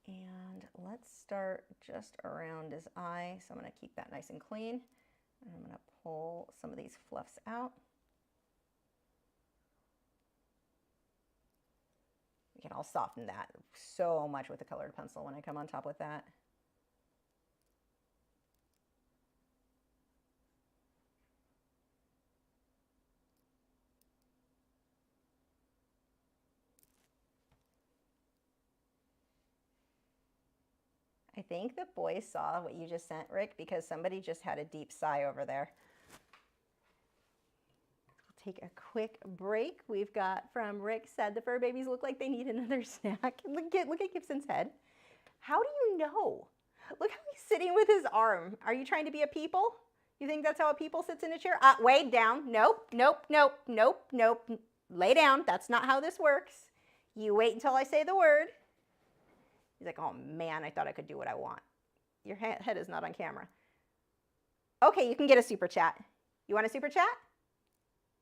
And let's start just around his eye. So I'm going to keep that nice and clean. And I'm going to pull some of these fluffs out. Again, I'll soften that so much with the colored pencil when I come on top with that. I think the boys saw what you just sent, Rick, because somebody just had a deep sigh over there. We'll take a quick break. We've got from Rick said the fur babies look like they need another snack. Look at Gibson's head. How do you know? Look how he's sitting with his arm. Are you trying to be a people? You think that's how a people sits in a chair? Way down. Nope, nope, nope, nope, nope. Lay down. That's not how this works. You wait until I say the word. He's like, oh man, I thought I could do what I want. Your head is not on camera. Okay, you can get a super chat. You want a super chat?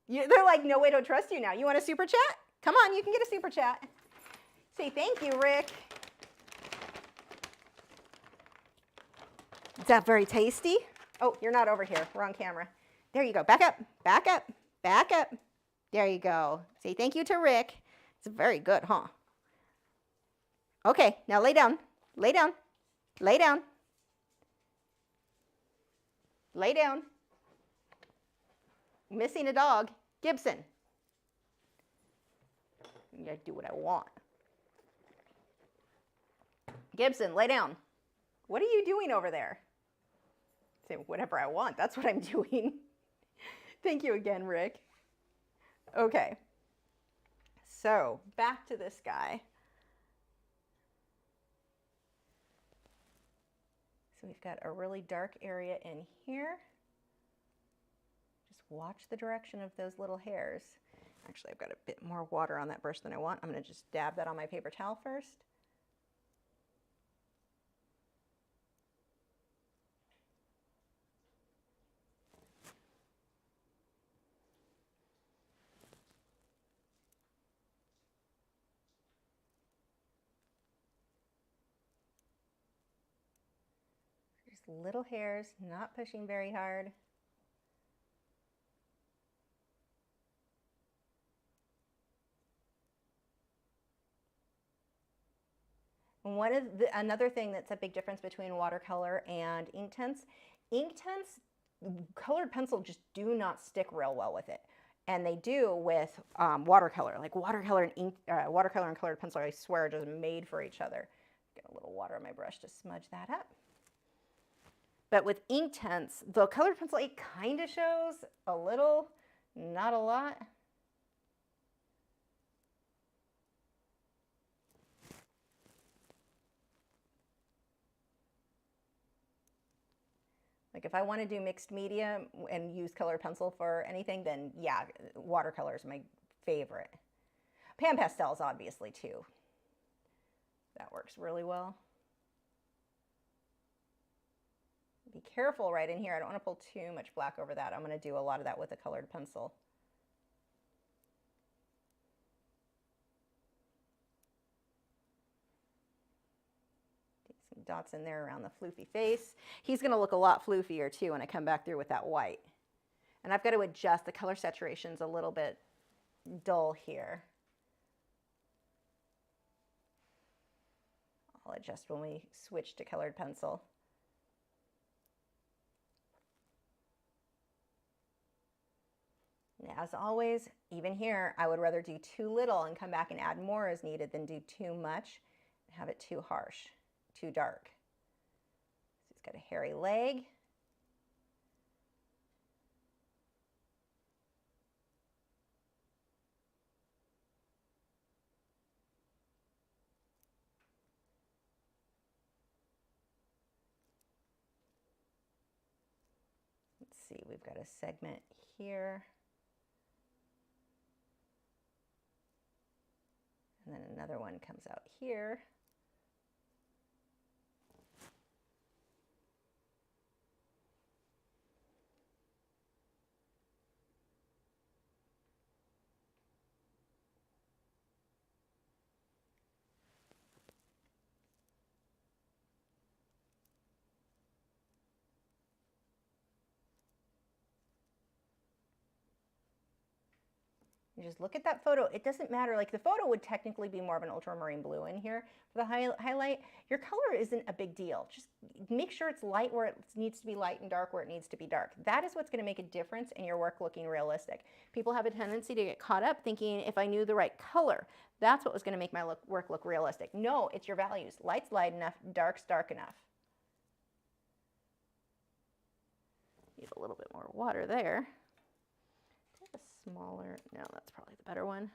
They're like, no, we don't trust you now. You want a super chat? Come on, you can get a super chat. Say thank you, Rick. Is that very tasty? Oh, you're not over here. We're on camera. There you go. Back up, back up, back up. There you go. Say thank you to Rick. It's very good, huh? Okay, now lay down, lay down, lay down, lay down. Missing a dog, Gibson. I gotta do what I want. Gibson, lay down. What are you doing over there? Say whatever I want, that's what I'm doing. Thank you again, Rick. Okay, so back to this guy. So we've got a really dark area in here. Just watch the direction of those little hairs. Actually, I've got a bit more water on that brush than I want. I'm going to just dab that on my paper towel first. Little hairs, not pushing very hard. And another thing that's a big difference between watercolor and Inktense, colored pencil just do not stick real well with it. And they do with watercolor. Like watercolor and colored pencil, I swear, are just made for each other. Get a little water on my brush to smudge that up. But with Inktense, the colored pencil, it kind of shows a little, not a lot. Like if I want to do mixed media and use colored pencil for anything, then yeah, watercolor is my favorite. Pan pastels, obviously, too. That works really well. Be careful right in here. I don't want to pull too much black over that. I'm going to do a lot of that with a colored pencil. Some dots in there around the floofy face. He's going to look a lot floofier too when I come back through with that white. And I've got to adjust the color saturations a little bit dull here. I'll adjust when we switch to colored pencil. And as always, even here, I would rather do too little and come back and add more as needed than do too much and have it too harsh, too dark. So he's got a hairy leg. Let's see, we've got a segment here. And then another one comes out here. You just look at that photo. It doesn't matter. Like the photo would technically be more of an ultramarine blue in here for the highlight. Your color isn't a big deal. Just make sure it's light where it needs to be light and dark where it needs to be dark. That is what's going to make a difference in your work looking realistic. People have a tendency to get caught up thinking if I knew the right color, that's what was going to make my work look realistic. No, it's your values. Light's light enough, dark's dark enough. Need a little bit more water there. Smaller, no, that's probably the better one.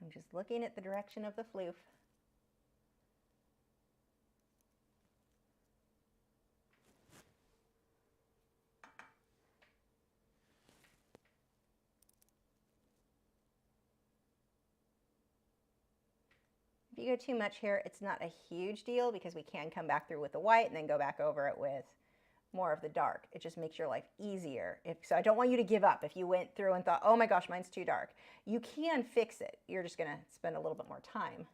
I'm just looking at the direction of the floof. If you go too much here, it's not a huge deal because we can come back through with the white and then go back over it with more of the dark. It just makes your life easier. So I don't want you to give up if you went through and thought, oh my gosh, mine's too dark. You can fix it. You're just going to spend a little bit more time.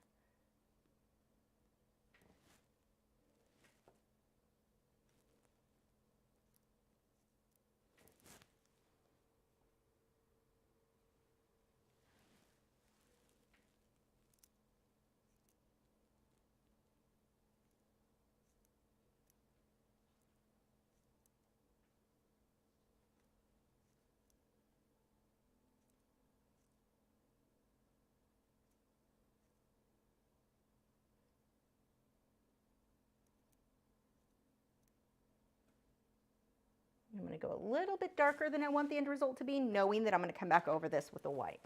I'm going to go a little bit darker than I want the end result to be, knowing that I'm going to come back over this with the white.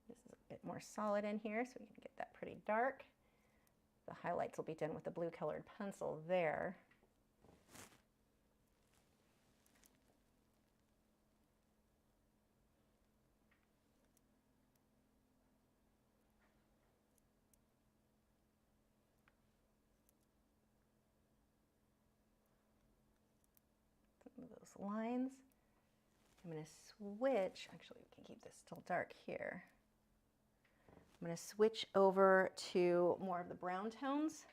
This is a bit more solid in here, so we can get that pretty dark. The highlights will be done with the blue colored pencil there. Those lines. I'm going to switch, actually we can keep this still dark here. I'm going to switch over to more of the brown tones.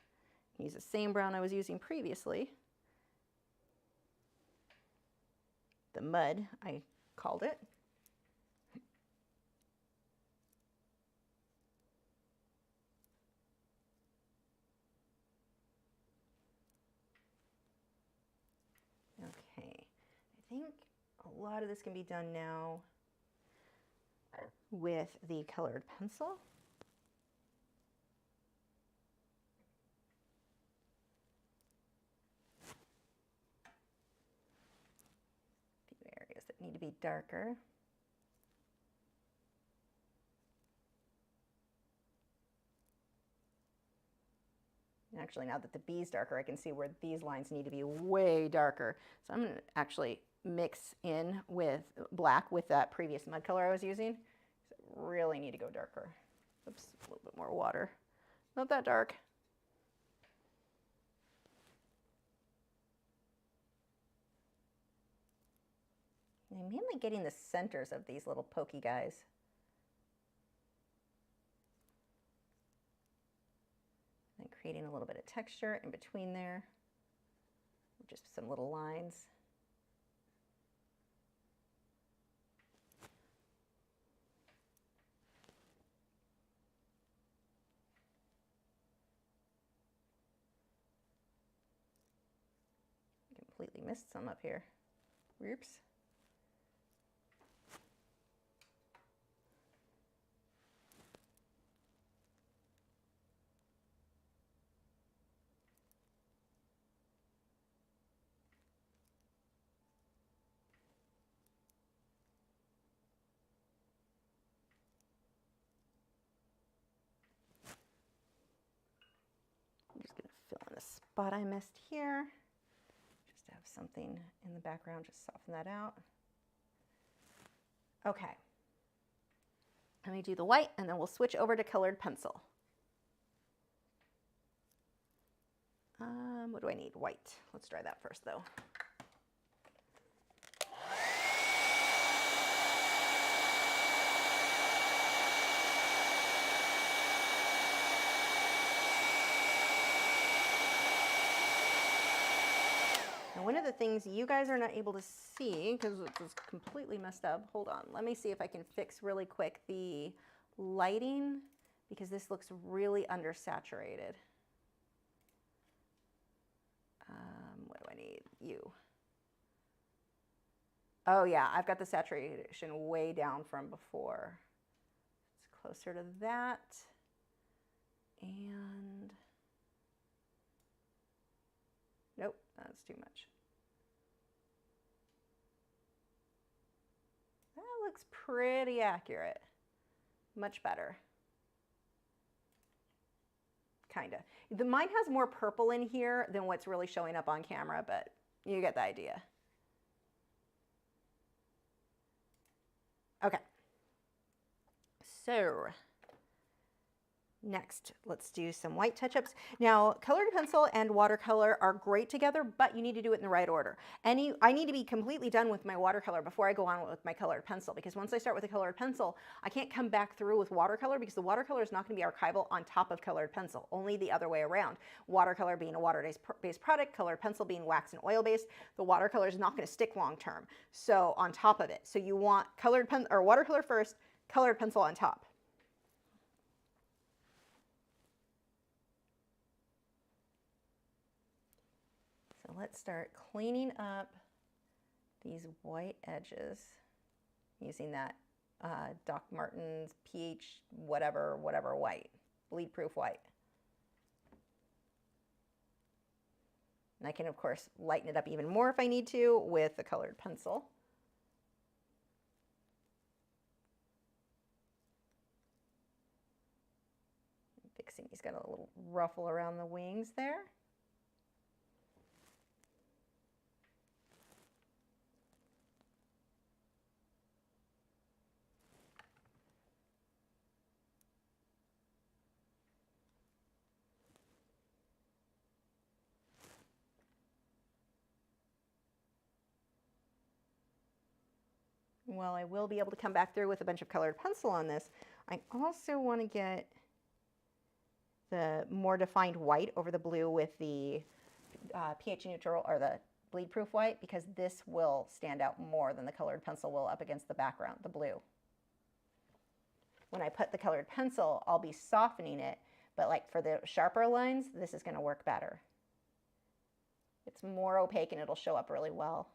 Use the same brown I was using previously. the mud, I called it. Okay, I think a lot of this can be done now with the colored pencil. A few areas that need to be darker. Actually, now that the B's darker, I can see where these lines need to be way darker. So I'm going to actually mix in with black with that previous mud color I was using. So I really need to go darker. Oops, a little bit more water. Not that dark. I'm mainly getting the centers of these little pokey guys. And creating a little bit of texture in between there. Just some little lines. Completely missed some up here. Oops. I'm just going to fill in a spot I missed here. Just to have something in the background, just soften that out. Okay. Let me do the white and then we'll switch over to colored pencil. What do I need? White. Let's try that first though. Now, one of the things you guys are not able to see, because it's completely messed up, hold on, let me see if I can fix really quick the lighting, because this looks really undersaturated. What do I need? You. Oh yeah, I've got the saturation way down from before. It's closer to that. And nope, that's too much. That looks pretty accurate. Much better. Kinda. Mine has more purple in here than what's really showing up on camera, but you get the idea. Okay. So next, let's do some white touch-ups. Now, colored pencil and watercolor are great together, but you need to do it in the right order. I need to be completely done with my watercolor before I go on with my colored pencil, because once I start with the colored pencil, I can't come back through with watercolor because the watercolor is not going to be archival on top of colored pencil, only the other way around. Watercolor being a water-based product, colored pencil being wax and oil-based, the watercolor is not going to stick long-term. So on top of it, so you want colored pen or watercolor first, colored pencil on top. Let's start cleaning up these white edges using that Doc Martens pH whatever white, bleed-proof white. And I can, of course, lighten it up even more if I need to with the colored pencil. Fixing, he's got a little ruffle around the wings there. Well, I will be able to come back through with a bunch of colored pencil on this. I also want to get the more defined white over the blue with the pH neutral or the bleed proof white, because this will stand out more than the colored pencil will up against the background, the blue. When I put the colored pencil, I'll be softening it, but like for the sharper lines, this is going to work better. It's more opaque and it'll show up really well.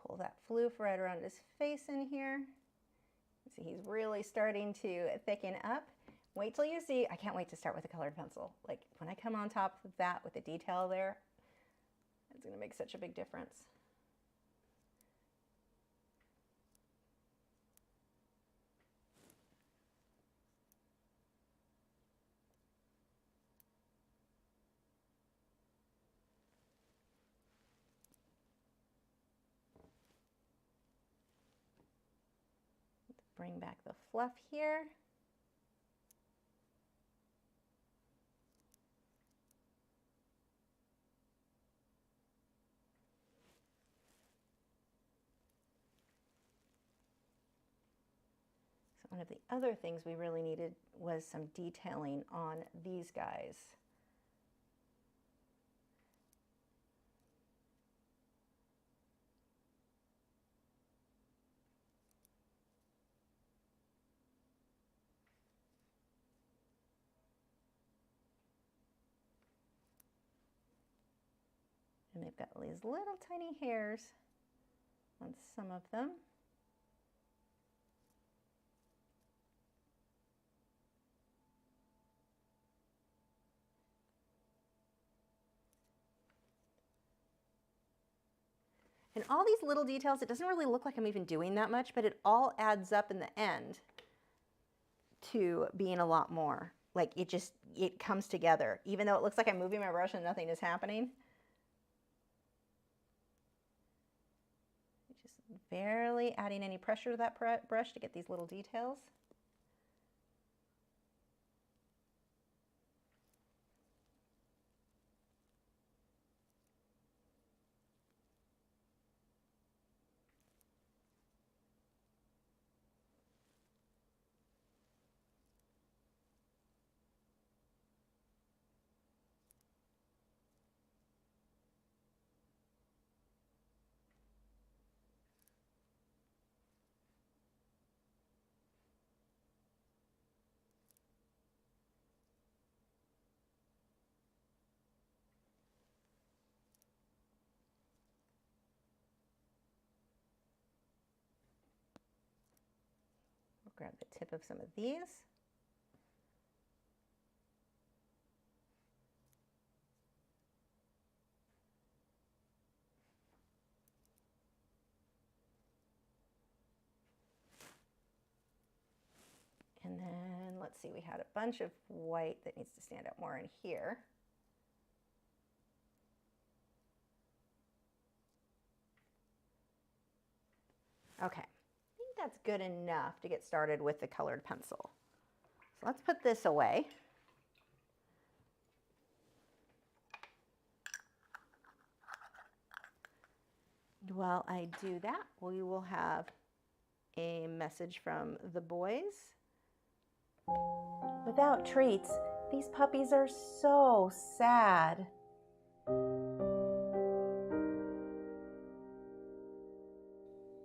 Pull that floof right around his face in here. See, he's really starting to thicken up. Wait till you see, I can't wait to start with a colored pencil. Like when I come on top of that with the detail there, it's gonna make such a big difference. Bring back the fluff here. So one of the other things we really needed was some detailing on these guys. And they've got these little tiny hairs on some of them. And all these little details, it doesn't really look like I'm even doing that much, but it all adds up in the end to being a lot more. Like it comes together. Even though it looks like I'm moving my brush and nothing is happening. Just barely adding any pressure to that brush to get these little details. Grab the tip of some of these. And then let's see, we had a bunch of white that needs to stand out more in here. Okay, I think that's good enough to get started with the colored pencil. So let's put this away. While I do that, we will have a message from the boys. Without treats, these puppies are so sad.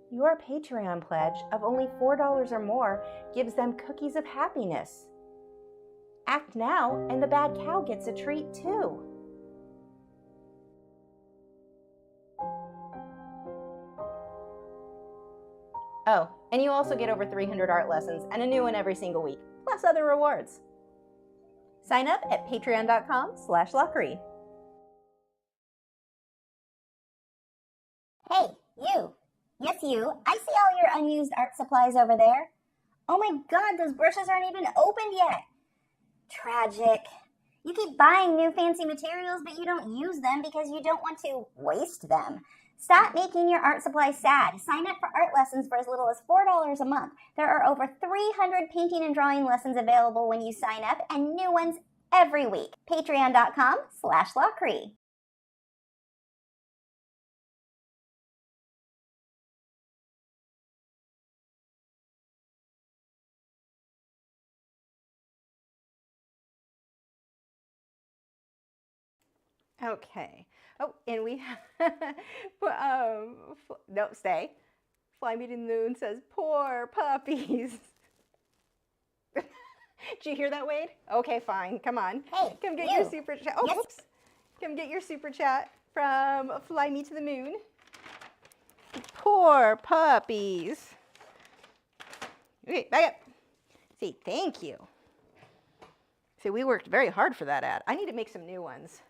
Your Patreon pledge of only $4 or more gives them cookies of happiness. Act now, and the bad cow gets a treat too. Oh, and you also get over 300 art lessons and a new one every single week, plus other rewards. Sign up at patreon.com/Lachri. Hey, you. Yes, you. I see all your unused art supplies over there. Oh my god, those brushes aren't even opened yet. Tragic. You keep buying new fancy materials, but you don't use them because you don't want to waste them. Stop making your art supplies sad. Sign up for art lessons for as little as $4 a month. There are over 300 painting and drawing lessons available when you sign up, and new ones every week. Patreon.com/Lachri. Okay. Oh, and we no, stay. Fly Me to the Moon says, poor puppies. Did you hear that, Wade? Okay, fine. Come on. Hey, come get you. your super chat. Oh, Yes. whoops. Come get your super chat from Fly Me to the Moon. Poor puppies. Okay, back up. See, thank you. See, we worked very hard for that ad. I need to make some new ones.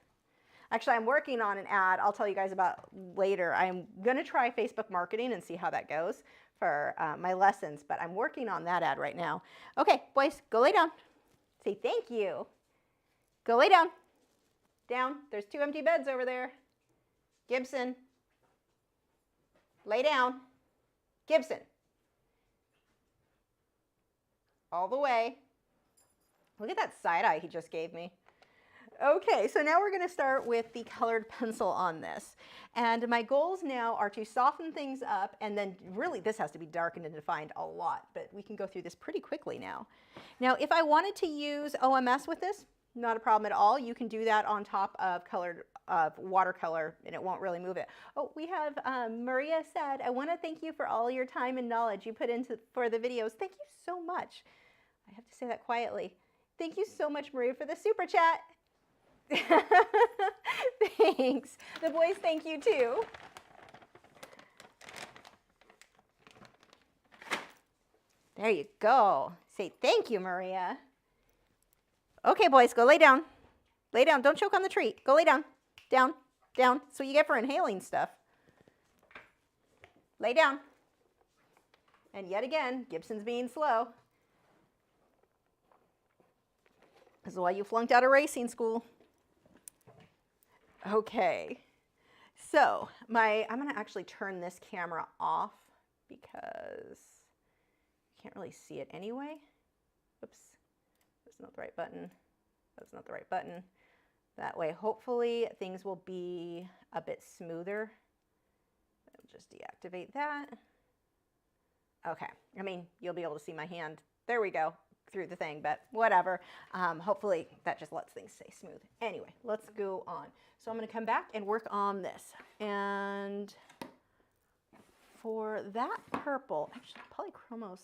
Actually, I'm working on an ad I'll tell you guys about later. I'm going to try Facebook marketing and see how that goes for my lessons, but I'm working on that ad right now. Okay, boys, go lay down. Say thank you. Go lay down. Down. There's 2 empty beds over there. Gibson. Lay down. Gibson. All the way. Look at that side eye he just gave me. Okay, so now we're going to start with the colored pencil on this. And my goals now are to soften things up, and then really this has to be darkened and defined a lot, but we can go through this pretty quickly now. Now, if I wanted to use OMS with this, not a problem at all. You can do that on top of watercolor, and it won't really move it. Oh, we have Maria said, I want to thank you for all your time and knowledge you put into for the videos. Thank you so much. I have to say that quietly. Thank you so much, Maria, for the super chat. Thanks. The boys thank you too. There you go. Say thank you, Maria. Okay, boys, go lay down. Lay down. Don't choke on the tree. Go lay down. Down. Down. That's what you get for inhaling stuff. Lay down. And yet again, Gibson's being slow. This is why you flunked out of racing school. Okay, so I'm going to actually turn this camera off because you can't really see it anyway. Oops, that's not the right button. That's not the right button. That way, hopefully, things will be a bit smoother. I'll just deactivate that. Okay, I mean, you'll be able to see my hand. There we go. Through the thing, but whatever. Hopefully that just lets things stay smooth. Anyway, let's go on. So I'm going to come back and work on this. And for that purple, actually polychromos,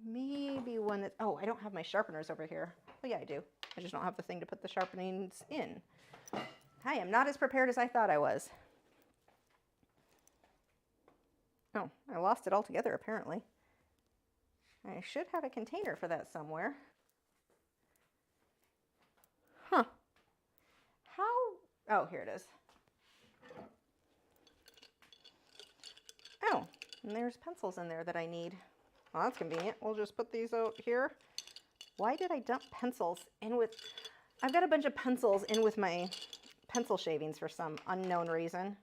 maybe one that, oh, I don't have my sharpeners over here. Oh yeah, I do. I just don't have the thing to put the sharpenings in. I am not as prepared as I thought I was. Oh, I lost it altogether apparently. I should have a container for that somewhere. Huh. How? Oh, here it is. Oh, and there's pencils in there that I need. Well, that's convenient. We'll just put these out here. Why did I dump pencils in with... I've got a bunch of pencils in with my pencil shavings for some unknown reason.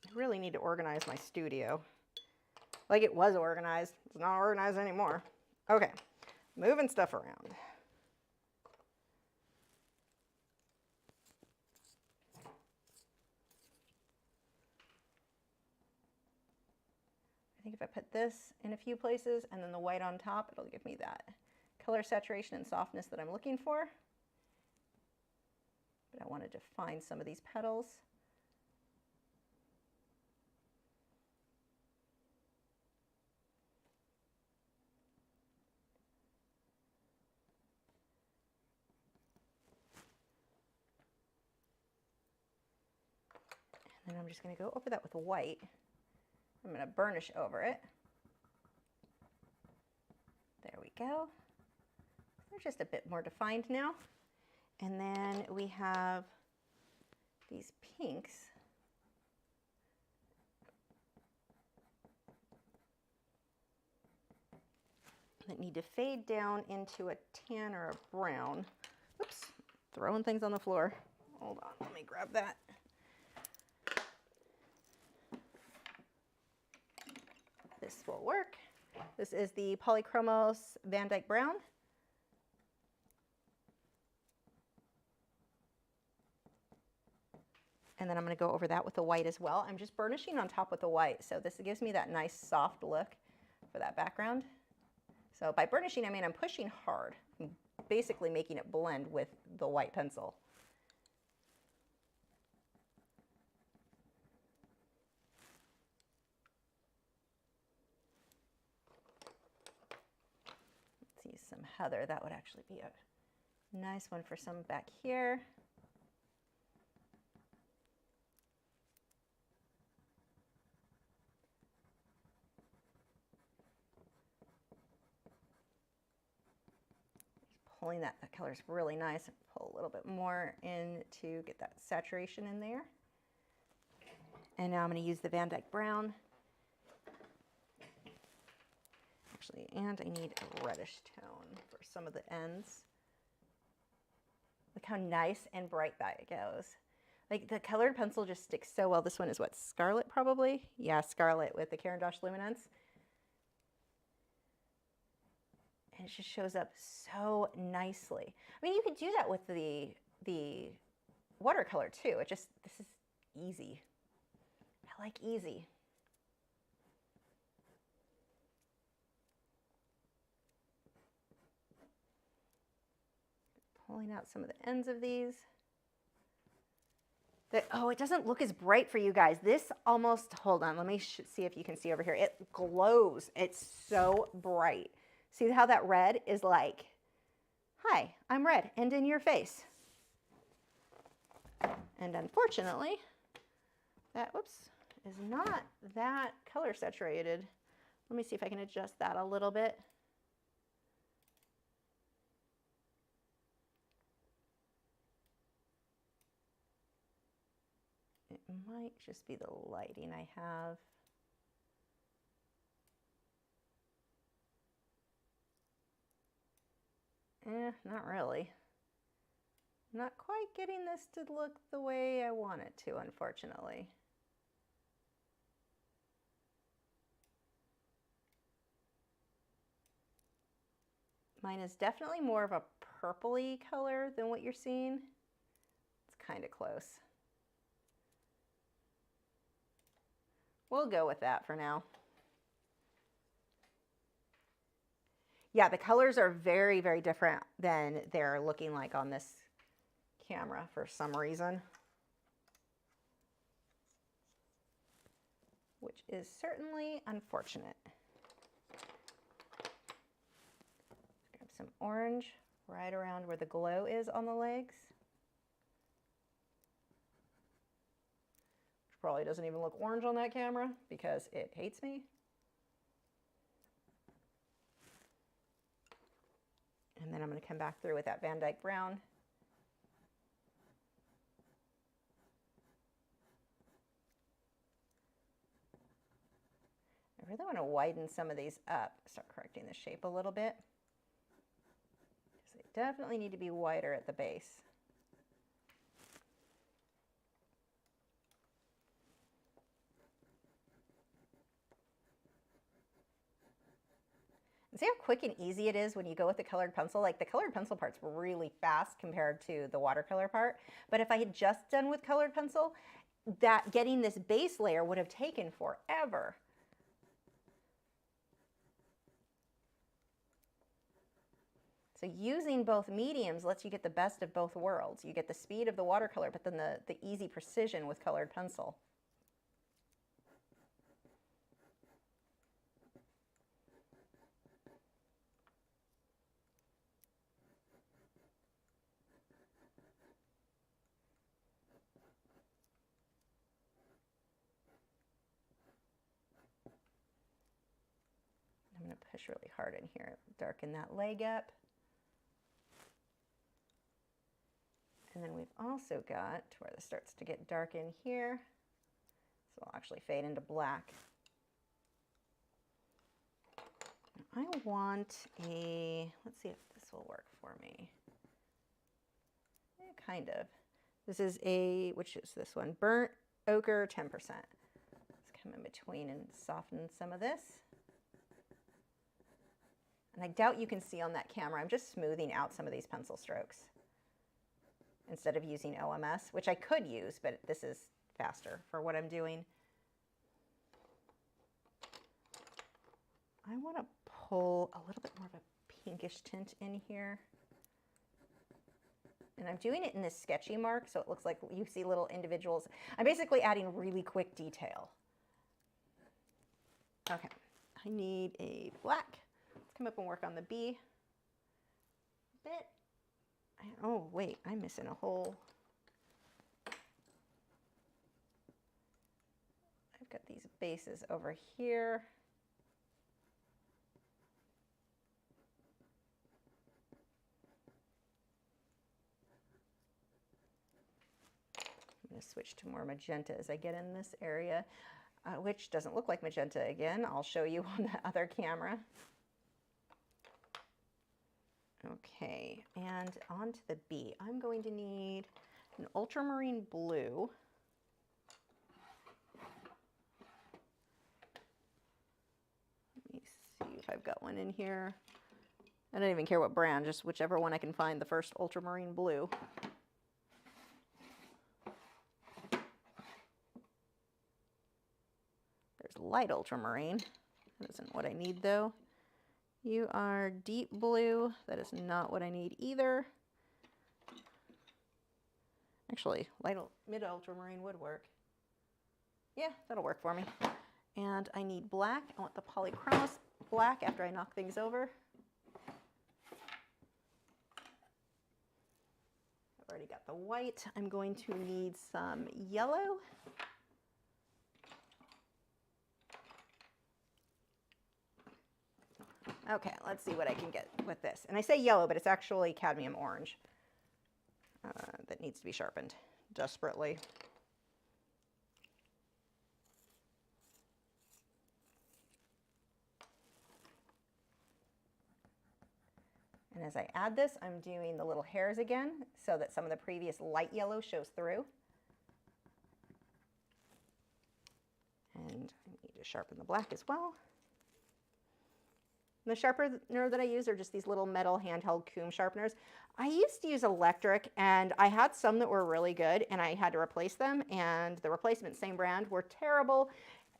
I really need to organize my studio. Like it was organized. It's not organized anymore. Okay, moving stuff around. I think if I put this in a few places and then the white on top, it'll give me that color saturation and softness that I'm looking for. But I want to define some of these petals. And I'm just going to go over that with white. I'm going to burnish over it. There we go. They're just a bit more defined now. And then we have these pinks. That need to fade down into a tan or a brown. Oops, throwing things on the floor. Hold on, let me grab that. This will work. This is the Polychromos Van Dyke Brown. And then I'm going to go over that with the white as well. I'm just burnishing on top with the white, so this gives me that nice soft look for that background. So by burnishing, I mean I'm pushing hard. I'm basically making it blend with the white pencil. Let's use some heather. That would actually be a nice one for some back here. Pulling that color is really nice. Pull a little bit more in to get that saturation in there. And now I'm going to use the Van Dyke Brown. Actually, and I need a reddish tone for some of the ends. Look how nice and bright that goes. Like the colored pencil just sticks so well. This one is what, Scarlet probably? Yeah, Scarlet with the Caran d'Ache Luminance. And it just shows up so nicely. I mean, you could do that with the watercolor too. This is easy. I like easy. Pulling out some of the ends of these. Oh, it doesn't look as bright for you guys. This almost, hold on, let me see if you can see over here. It glows. It's so bright. See how that red is like, hi, I'm red and in your face. And unfortunately, that, whoops, is not that color saturated. Let me see if I can adjust that a little bit. It might just be the lighting I have. Not really. I'm not quite getting this to look the way I want it to, unfortunately. Mine is definitely more of a purpley color than what you're seeing. It's kind of close. We'll go with that for now. Yeah, the colors are very, very different than they're looking like on this camera for some reason, which is certainly unfortunate. Grab some orange right around where the glow is on the legs. Which probably doesn't even look orange on that camera because it hates me. And then I'm going to come back through with that Van Dyke Brown. I really want to widen some of these up, start correcting the shape a little bit. Because they definitely need to be wider at the base. See how quick and easy it is when you go with the colored pencil? Like the colored pencil part's really fast compared to the watercolor part. But if I had just done with colored pencil, that getting this base layer would have taken forever. So using both mediums lets you get the best of both worlds. You get the speed of the watercolor, but then the easy precision with colored pencil. push really hard in here, darken that leg up. And then we've also got to where this starts to get dark in here. So I'll actually fade into black. I want let's see if this will work for me. Kind of. This is which is this one? Burnt ochre 10%. Let's come in between and soften some of this. And I doubt you can see on that camera, I'm just smoothing out some of these pencil strokes instead of using OMS, which I could use, but this is faster for what I'm doing. I want to pull a little bit more of a pinkish tint in here. And I'm doing it in this sketchy mark, so it looks like you see little individuals. I'm basically adding really quick detail. Okay, I need a black. Let's come up and work on the B a bit. Oh, wait, I'm missing a whole. I've got these bases over here. I'm going to switch to more magenta as I get in this area, which doesn't look like magenta again. I'll show you on the other camera. Okay, and on to the B. I'm going to need an ultramarine blue. Let me see if I've got one in here. I don't even care what brand, just whichever one I can find, the first ultramarine blue. There's light ultramarine. That isn't what I need though. You are deep blue. That is not what I need either. Actually, mid ultramarine would work. Yeah, that'll work for me. And I need black. I want the polychromos black after I knock things over. I've already got the white. I'm going to need some yellow. Okay, let's see what I can get with this. And I say yellow, but it's actually cadmium orange that needs to be sharpened desperately. And as I add this, I'm doing the little hairs again so that some of the previous light yellow shows through. And I need to sharpen the black as well. The sharpener that I use are just these little metal handheld comb sharpeners. I used to use electric, and I had some that were really good, and I had to replace them, and the replacements, same brand, were terrible,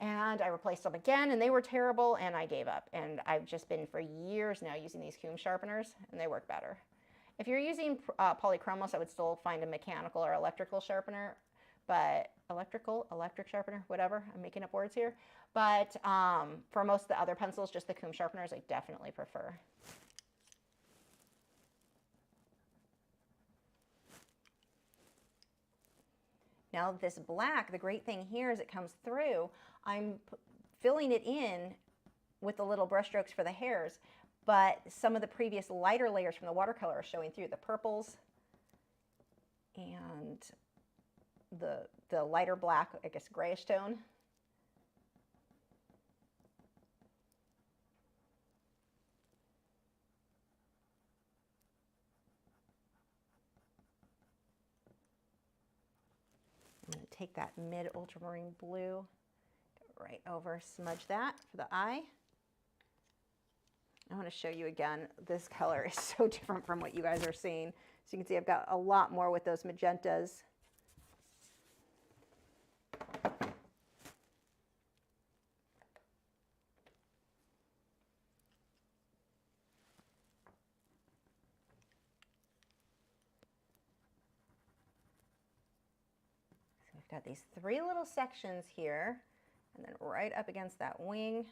and I replaced them again, and they were terrible, and I gave up. And I've just been for years now using these comb sharpeners, and they work better. If you're using polychromos, I would still find a mechanical or electrical sharpener, but electric sharpener, whatever, I'm making up words here. But for most of the other pencils, just the comb sharpeners, I definitely prefer. Now this black, the great thing here is it comes through. I'm filling it in with the little brush strokes for the hairs, but some of the previous lighter layers from the watercolor are showing through, the purples and the lighter black, I guess grayish tone. I'm going to take that mid ultramarine blue, go right over, smudge that for the eye. I want to show you again, this color is so different from what you guys are seeing. So you can see I've got a lot more with those magentas. Got these three little sections here, and then right up against that wing.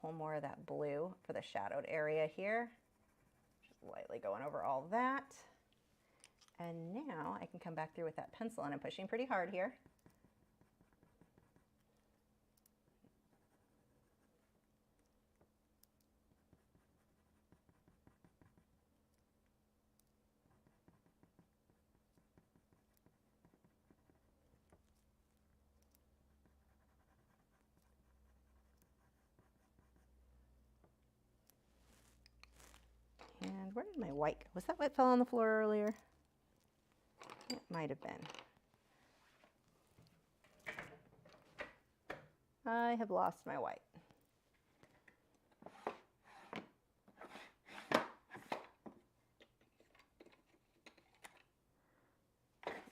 pull more of that blue for the shadowed area here. Just lightly going over all that. And now I can come back through with that pencil, and I'm pushing pretty hard here. And where did my white go? Was that what fell on the floor earlier? It might have been. I have lost my white.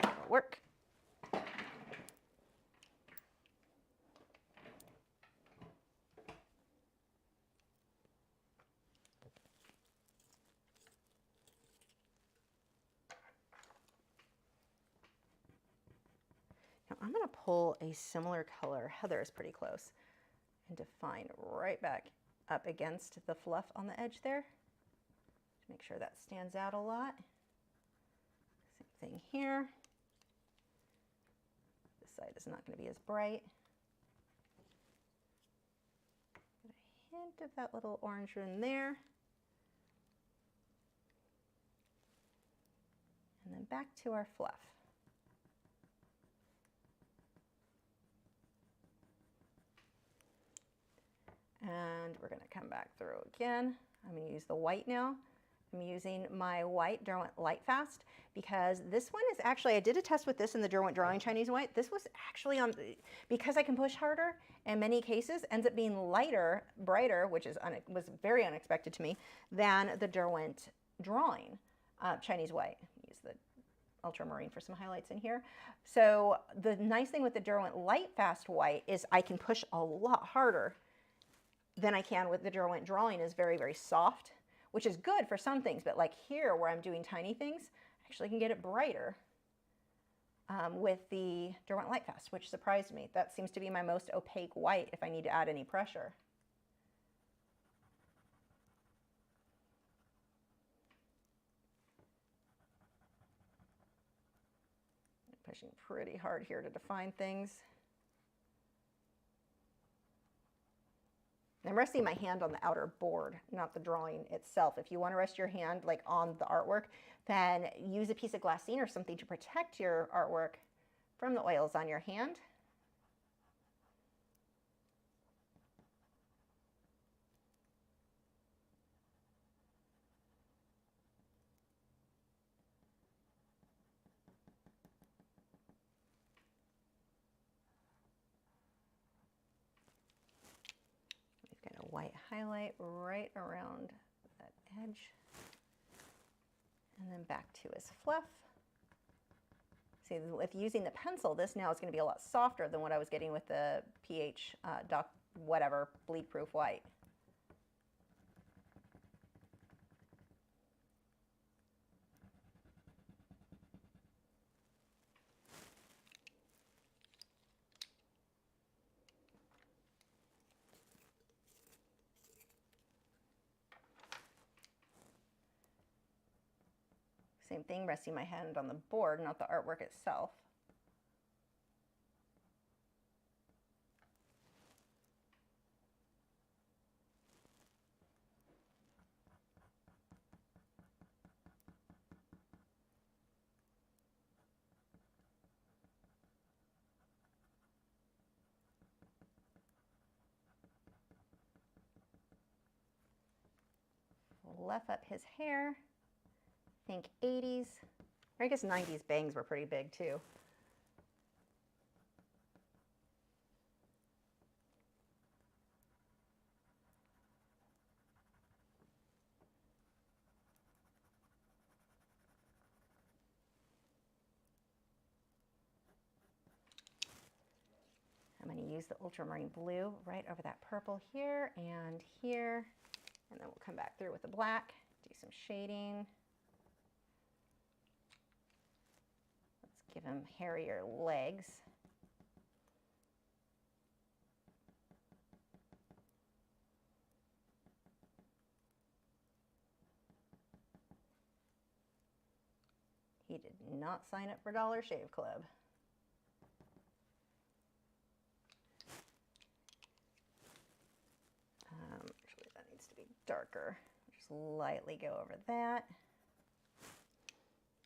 That'll work. I'm going to pull a similar color, Heather is pretty close, and define right back up against the fluff on the edge there to make sure that stands out a lot. Same thing here. This side is not going to be as bright. Get a hint of that little orange in there. And then back to our fluff. And we're going to come back through again. I'm going to use the white now. I'm using my white Derwent Lightfast because this one is actually, I did a test with this in the Derwent Drawing Chinese White. This was actually on, because I can push harder, in many cases, ends up being lighter, brighter, which is was very unexpected to me, than the Derwent Drawing Chinese White. Use the ultramarine for some highlights in here. So the nice thing with the Derwent Lightfast White is I can push a lot harder than I can with the Derwent Drawing. Is very, very soft, which is good for some things, but like here where I'm doing tiny things, I actually can get it brighter with the Derwent Lightfast, which surprised me. That seems to be my most opaque white if I need to add any pressure. I'm pushing pretty hard here to define things. I'm resting my hand on the outer board, not the drawing itself. If you want to rest your hand like on the artwork, then use a piece of glassine or something to protect your artwork from the oils on your hand. White highlight right around that edge, and then back to his fluff. See, if using the pencil, this now is going to be a lot softer than what I was getting with the pH whatever bleed proof white. Same thing, resting my hand on the board, not the artwork itself. Fluff up his hair. Think 80s, or I guess 90s bangs were pretty big too. I'm going to use the ultramarine blue right over that purple here, and then we'll come back through with the black, do some shading. Give him hairier legs. He did not sign up for Dollar Shave Club. Actually, that needs to be darker. Just lightly go over that.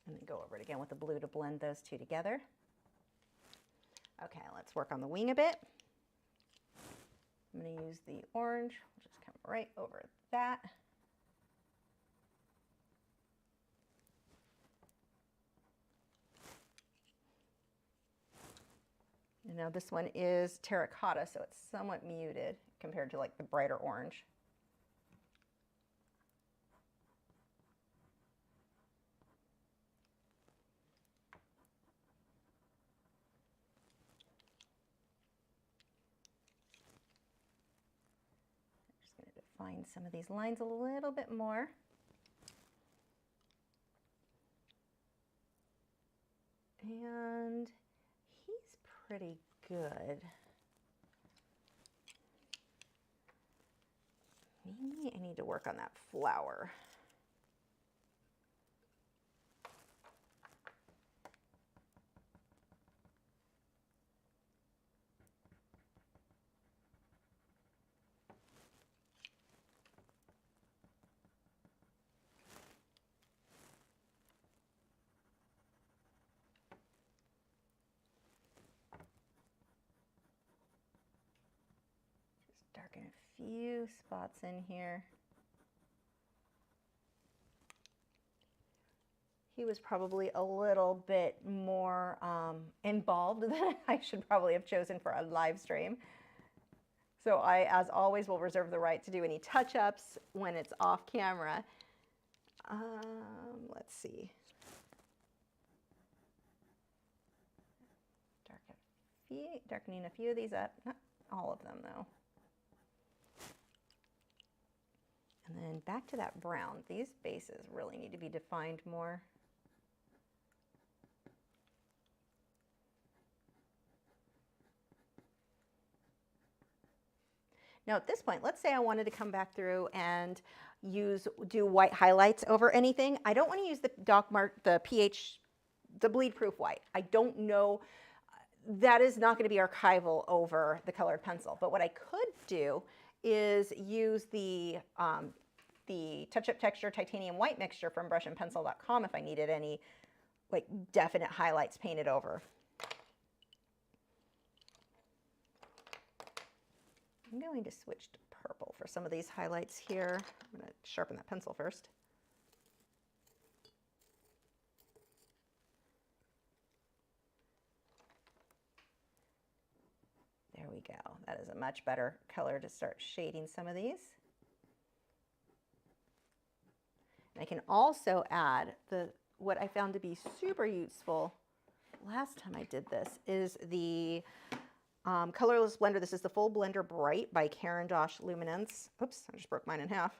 And then go over it again with the blue to blend those two together. Okay, let's work on the wing a bit. I'm going to use the orange. We'll just come right over that. And now this one is terracotta, so it's somewhat muted compared to like the brighter orange. Define some of these lines a little bit more. And he's pretty good. Maybe I need to work on that flower. Darken a few spots in here. He was probably a little bit more involved than I should probably have chosen for a live stream. So I, as always, will reserve the right to do any touch-ups when it's off camera. Let's see. Darkening a few of these up, not all of them though. And then back to that brown. These bases really need to be defined more. Now at this point, let's say I wanted to come back through and do white highlights over anything. I don't want to use the the bleed proof white. I don't know, that is not going to be archival over the colored pencil. But what I could do is use the Touch Up Texture Titanium White Mixture from brushandpencil.com if I needed any like definite highlights painted over. I'm going to switch to purple for some of these highlights here. I'm going to sharpen that pencil first. There we go. That is a much better color to start shading some of these. And I can also add what I found to be super useful last time I did this is the colorless blender. This is the Full Blender Bright by Caran d'Ache Luminance. Oops, I just broke mine in half.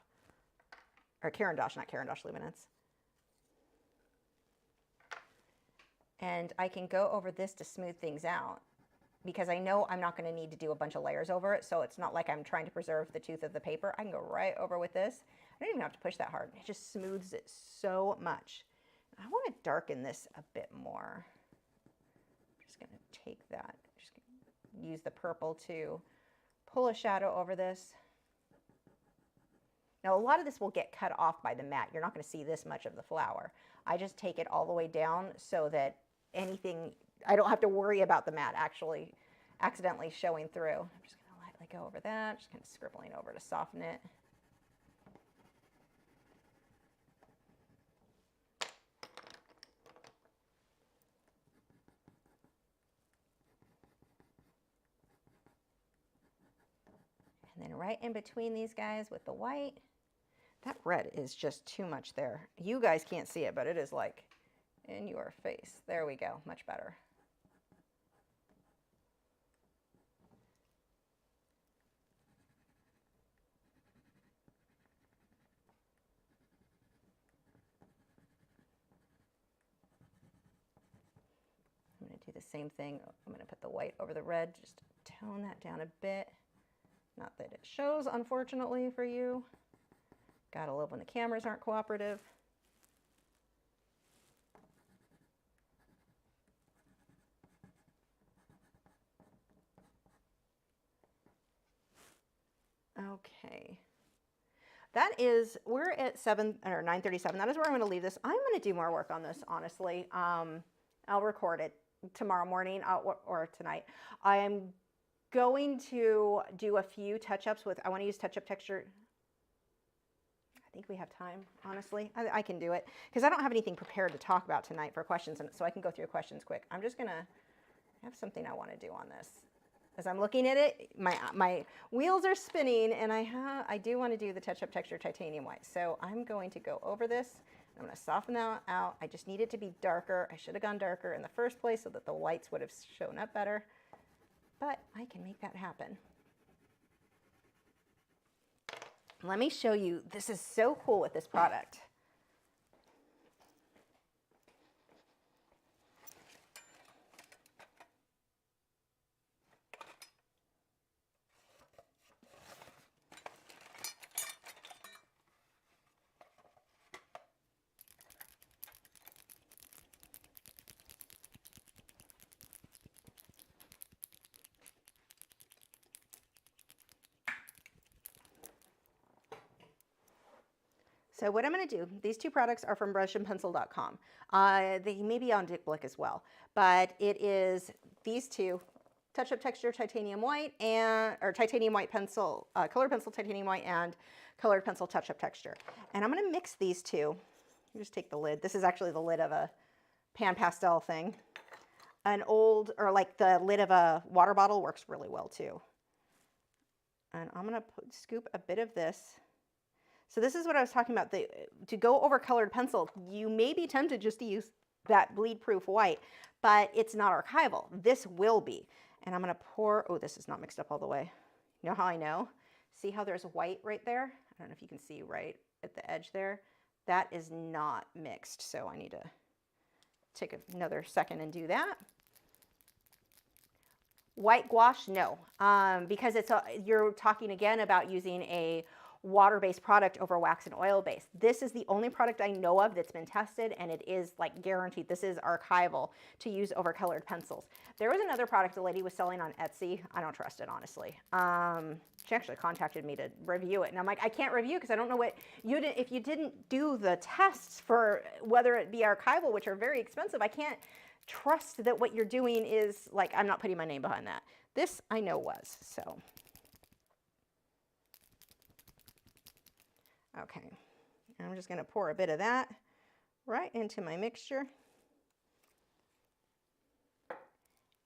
Or Caran d'Ache, not Caran d'Ache Luminance. And I can go over this to smooth things out because I know I'm not going to need to do a bunch of layers over it, so it's not like I'm trying to preserve the tooth of the paper. I can go right over with this. I don't even have to push that hard. It just smooths it so much. I want to darken this a bit more. I'm just going to take that, just use the purple to pull a shadow over this. Now a lot of this will get cut off by the mat. You're not going to see this much of the flower. I just take it all the way down so that anything, I don't have to worry about the mat actually accidentally showing through. I'm just going to lightly go over that, just kind of scribbling over to soften it. And then right in between these guys with the white, that red is just too much there. You guys can't see it, but it is like in your face. There we go, much better. I'm going to do the same thing. I'm going to put the white over the red, just tone that down a bit. Not that it shows, unfortunately, for you. Gotta love when the cameras aren't cooperative. that is, we're at 9:37. That is where I'm going to leave this. I'm going to do more work on this, honestly. I'll record it tomorrow morning or tonight. I am going to do a few touch-ups with, I want to use touch-up texture. I think we have time, honestly. I can do it because I don't have anything prepared to talk about tonight for questions, and so I can go through questions quick. I'm just going to have something I want to do on this. As I'm looking at it, my wheels are spinning, and I do want to do the touch-up texture titanium white. So I'm going to go over this. I'm going to soften that out. I just need it to be darker. I should have gone darker in the first place so that the whites would have shown up better. But I can make that happen. Let me show you. This is so cool with this product. So what I'm going to do, these two products are from brushandpencil.com. They may be on Dick Blick as well, but it is these two, touch-up texture titanium white or titanium white pencil, colored pencil titanium white, and colored pencil touch-up texture. And I'm going to mix these two. You just take the lid. This is actually the lid of a pan pastel thing. An old, or like the lid of a water bottle works really well too. And I'm going to scoop a bit of this. So this is what I was talking about. To go over colored pencil, you may be tempted just to use that bleed-proof white, but it's not archival. This will be. And I'm going to pour, oh, this is not mixed up all the way. You know how I know? See how there's white right there? I don't know if you can see right at the edge there. That is not mixed, so I need to take another second and do that. White gouache, no, because you're talking again about using a water-based product over wax and oil-based. This is the only product I know of that's been tested, and it is like guaranteed. This is archival to use over colored pencils. There was another product a lady was selling on Etsy. I don't trust it, honestly. She actually contacted me to review it, and I'm like, I can't review because I don't know what you did. If you didn't do the tests for whether it be archival, which are very expensive, I can't trust that what you're doing is like, I'm not putting my name behind that. This I know was, so. Okay, I'm just going to pour a bit of that right into my mixture.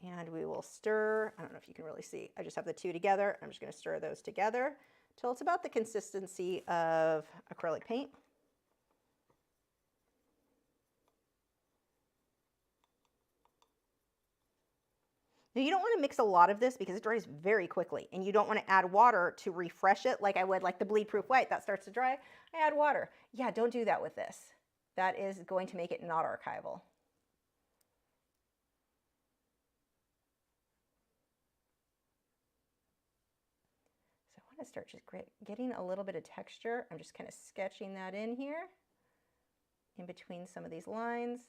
And we will stir. I don't know if you can really see. I just have the two together. I'm just going to stir those together till it's about the consistency of acrylic paint. Now you don't want to mix a lot of this because it dries very quickly, and you don't want to add water to refresh it like I would like the bleed proof white. That starts to dry, I add water. Yeah, don't do that with this. That is going to make it not archival. So I want to start just getting a little bit of texture. I'm just kind of sketching that in here, in between some of these lines.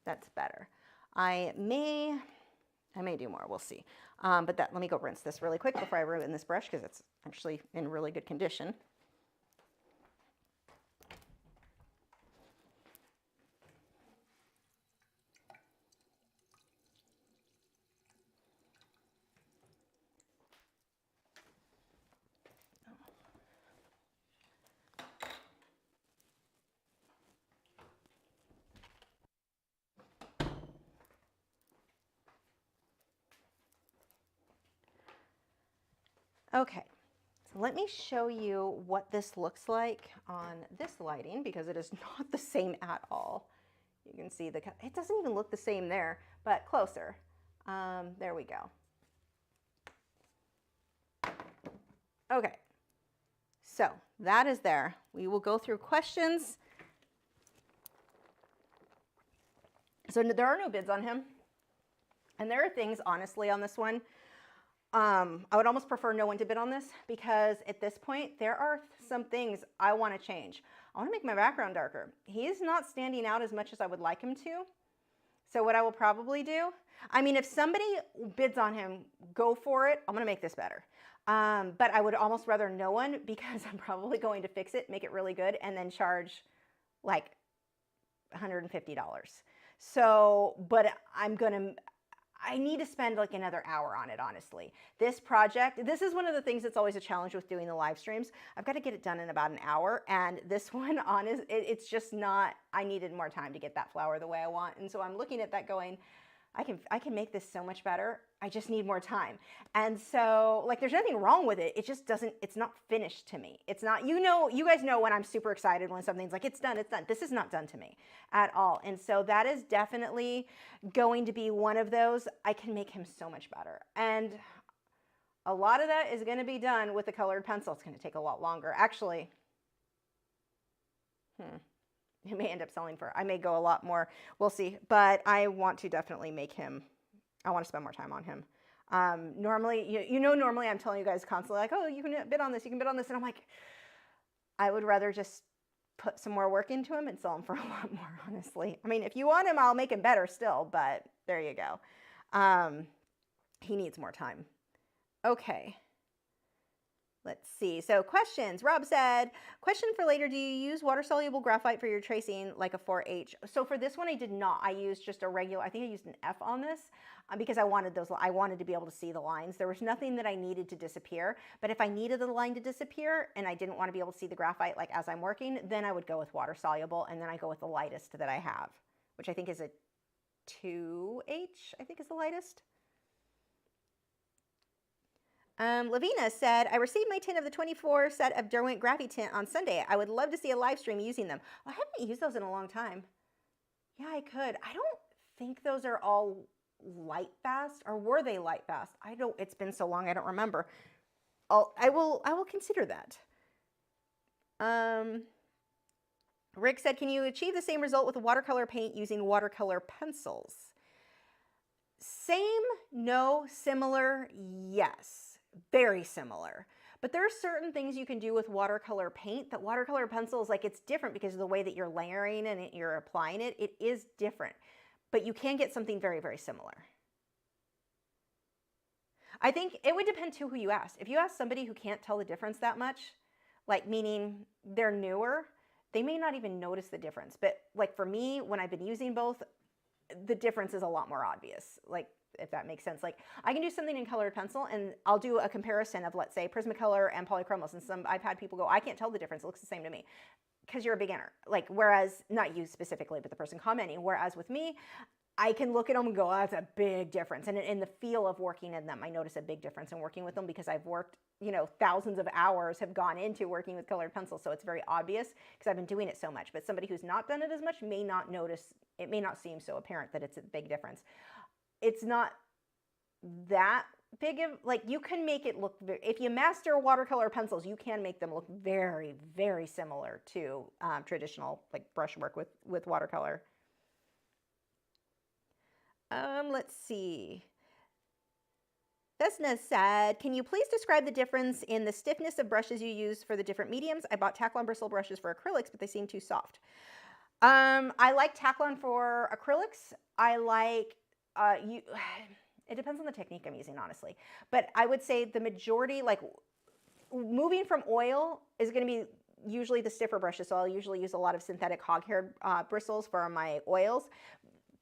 That's better. I may do more, we'll see. But let me go rinse this really quick before I ruin this brush because it's actually in really good condition. Okay, so let me show you what this looks like on this lighting because it is not the same at all. You can see it doesn't even look the same there, but closer. There we go. Okay, so that is there. We will go through questions So there are no bids on him. And there are things, honestly, on this one, I would almost prefer no one to bid on this, because at this point, there are some things I want to change. I want to make my background darker. He's not standing out as much as I would like him to. So what I will probably do, I mean, if somebody bids on him, go for it. I'm going to make this better. But I would almost rather no one, because I'm probably going to fix it, make it really good, and then charge like $150. So, but I need to spend like another hour on it, honestly. This project, this is one of the things that's always a challenge with doing the live streams. I've got to get it done in about an hour, and this one, it's just not, I needed more time to get that flower the way I want. And so I'm looking at that going, I can make this so much better. I just need more time. And so, like, there's nothing wrong with it. It just doesn't, it's not finished to me. It's not, you guys know when I'm super excited when something's like, it's done, it's done. This is not done to me at all. And so that is definitely going to be one of those. I can make him so much better. And a lot of that is going to be done with the colored pencil. It's going to take a lot longer. Actually, it may end up selling for, I may go a lot more. We'll see. But I want to definitely make him, I want to spend more time on him. Normally, normally I'm telling you guys constantly, like, oh, you can bid on this, you can bid on this. And I'm like, I would rather just put some more work into him and sell him for a lot more, honestly. I mean, if you want him, I'll make him better still, but there you go. He needs more time. Okay. Let's see. So questions. Rob said, question for later. Do you use water-soluble graphite for your tracing like a 4H? So for this one, I did not. I used just a regular, I think I used an F on this because I wanted to be able to see the lines. There was nothing that I needed to disappear. But if I needed the line to disappear and I didn't want to be able to see the graphite like as I'm working, then I would go with water-soluble, and then I go with the lightest that I have, which I think is a 2H, I think is the lightest. Lavina said, I received my tin of the 24 set of Derwent Graphite tint on Sunday. I would love to see a live stream using them. Well, I haven't used those in a long time. Yeah, I could. I don't think those are all light fast, or were they light fast? It's been so long, I don't remember. I will consider that. Rick said, can you achieve the same result with a watercolor paint using watercolor pencils? Same, no, similar, yes. Very similar. But there are certain things you can do with watercolor paint that watercolor pencils, like, it's different because of the way that you're layering and you're applying it. It is different, but you can get something very, very similar. I think it would depend too who you ask. If you ask somebody who can't tell the difference that much, like meaning they're newer, they may not even notice the difference. But like for me, when I've been using both, the difference is a lot more obvious. Like, if that makes sense. Like, I can do something in colored pencil and I'll do a comparison of, let's say, Prismacolor and polychromos, and I've had people go, I can't tell the difference, it looks the same to me, because you're a beginner. Like, whereas, not you specifically, but the person commenting, whereas with me, I can look at them and go, oh, that's a big difference. And in the feel of working in them, I notice a big difference in working with them because I've worked, thousands of hours have gone into working with colored pencils. So it's very obvious because I've been doing it so much. But somebody who's not done it as much may not notice, it may not seem so apparent that it's a big difference. It's not that big of, like, you can make it look, if you master watercolor pencils, you can make them look very, very similar to traditional, like, brushwork with watercolor. Let's see. Vesna said, can you please describe the difference in the stiffness of brushes you use for the different mediums? I bought Taklon bristle brushes for acrylics, but they seem too soft. I like Taklon for acrylics. I like, it depends on the technique I'm using, honestly. But I would say the majority, like, moving from oil is going to be usually the stiffer brushes. So I'll usually use a lot of synthetic hog-haired bristles for my oils.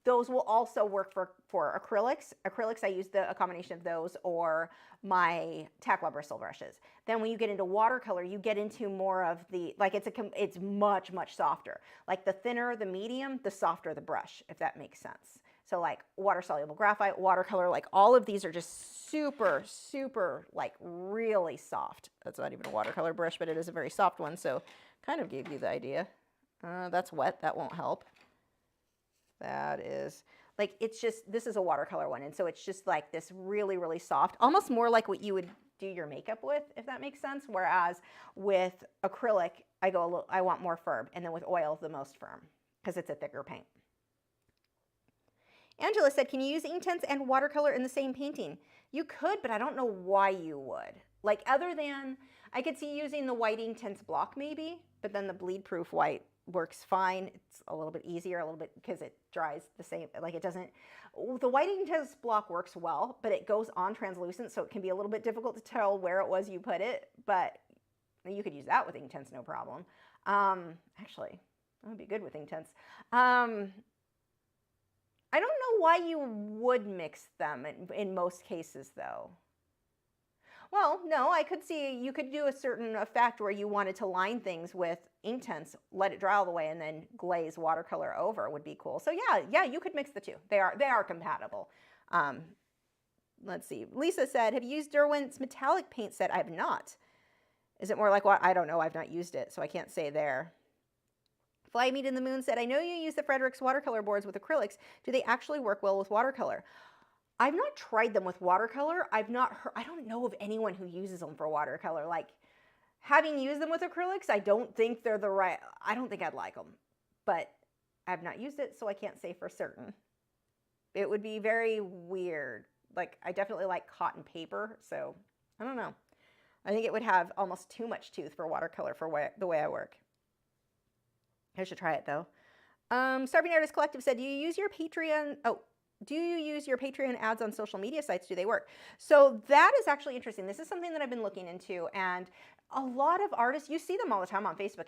Those will also work for acrylics. Acrylics, I use a combination of those or my Taklon bristle brushes. Then when you get into watercolor, you get into more of the, like, it's much, much softer. Like, the thinner the medium, the softer the brush, if that makes sense. So like water-soluble graphite, watercolor, like all of these are just super, super, like, really soft. That's not even a watercolor brush, but it is a very soft one, so kind of gave you the idea. That's wet, that won't help. That is, like, it's just, this is a watercolor one, and so it's just like this really, really soft, almost more like what you would do your makeup with, if that makes sense. Whereas with acrylic, I want more firm, and then with oil, the most firm, because it's a thicker paint. Angela said, can you use Inktense and watercolor in the same painting? You could, but I don't know why you would. Like, other than, I could see using the white Inktense block maybe, but then the bleed proof white works fine. It's a little bit easier, a little bit, because it dries the same, like it doesn't, the white Inktense block works well, but it goes on translucent, so it can be a little bit difficult to tell where it was you put it, but you could use that with Inktense, no problem. Actually, that would be good with Inktense. I don't know why you would mix them in most cases, though. Well, no, I could see you could do a certain effect where you wanted to line things with Inktense, let it dry all the way, and then glaze watercolor over would be cool. So yeah, you could mix the two. They are compatible. Let's see. Lisa said, have you used Derwent's metallic paint set? I have not. Is it more like what? I don't know. I've not used it, so I can't say there. Fly Meet in the Moon said, I know you use the Frederick's watercolor boards with acrylics. Do they actually work well with watercolor? I've not tried them with watercolor. I don't know of anyone who uses them for watercolor. Like, having used them with acrylics, I don't think I'd like them. But I've not used it, so I can't say for certain. It would be very weird. Like, I definitely like cotton paper, so I don't know. I think it would have almost too much tooth for watercolor for the way I work. I should try it, though. Starving Artist Collective said, do you use your Patreon ads on social media sites? Do they work? So that is actually interesting. This is something that I've been looking into, and a lot of artists, you see them all the time on Facebook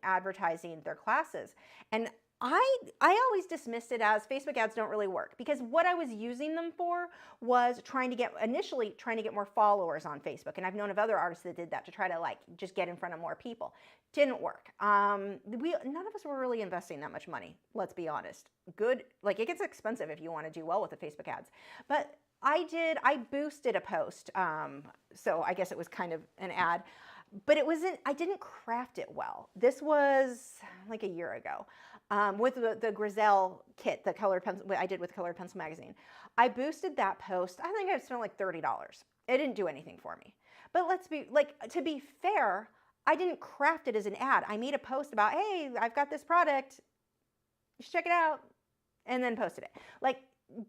advertising their classes. And I always dismissed it as Facebook ads don't really work, because what I was using them for was initially trying to get more followers on Facebook. And I've known of other artists that did that to try to like just get in front of more people. Didn't work. None of us were really investing that much money, let's be honest. Like, it gets expensive if you want to do well with the Facebook ads. But I boosted a post. So I guess it was kind of an ad, but I didn't craft it well. This was like a year ago. With the Grizel kit, the colored pencil I did with Colored Pencil Magazine. I boosted that post. I think I spent like $30. It didn't do anything for me. But to be fair, I didn't craft it as an ad. I made a post about, hey, I've got this product. You should check it out. And then posted it. Like,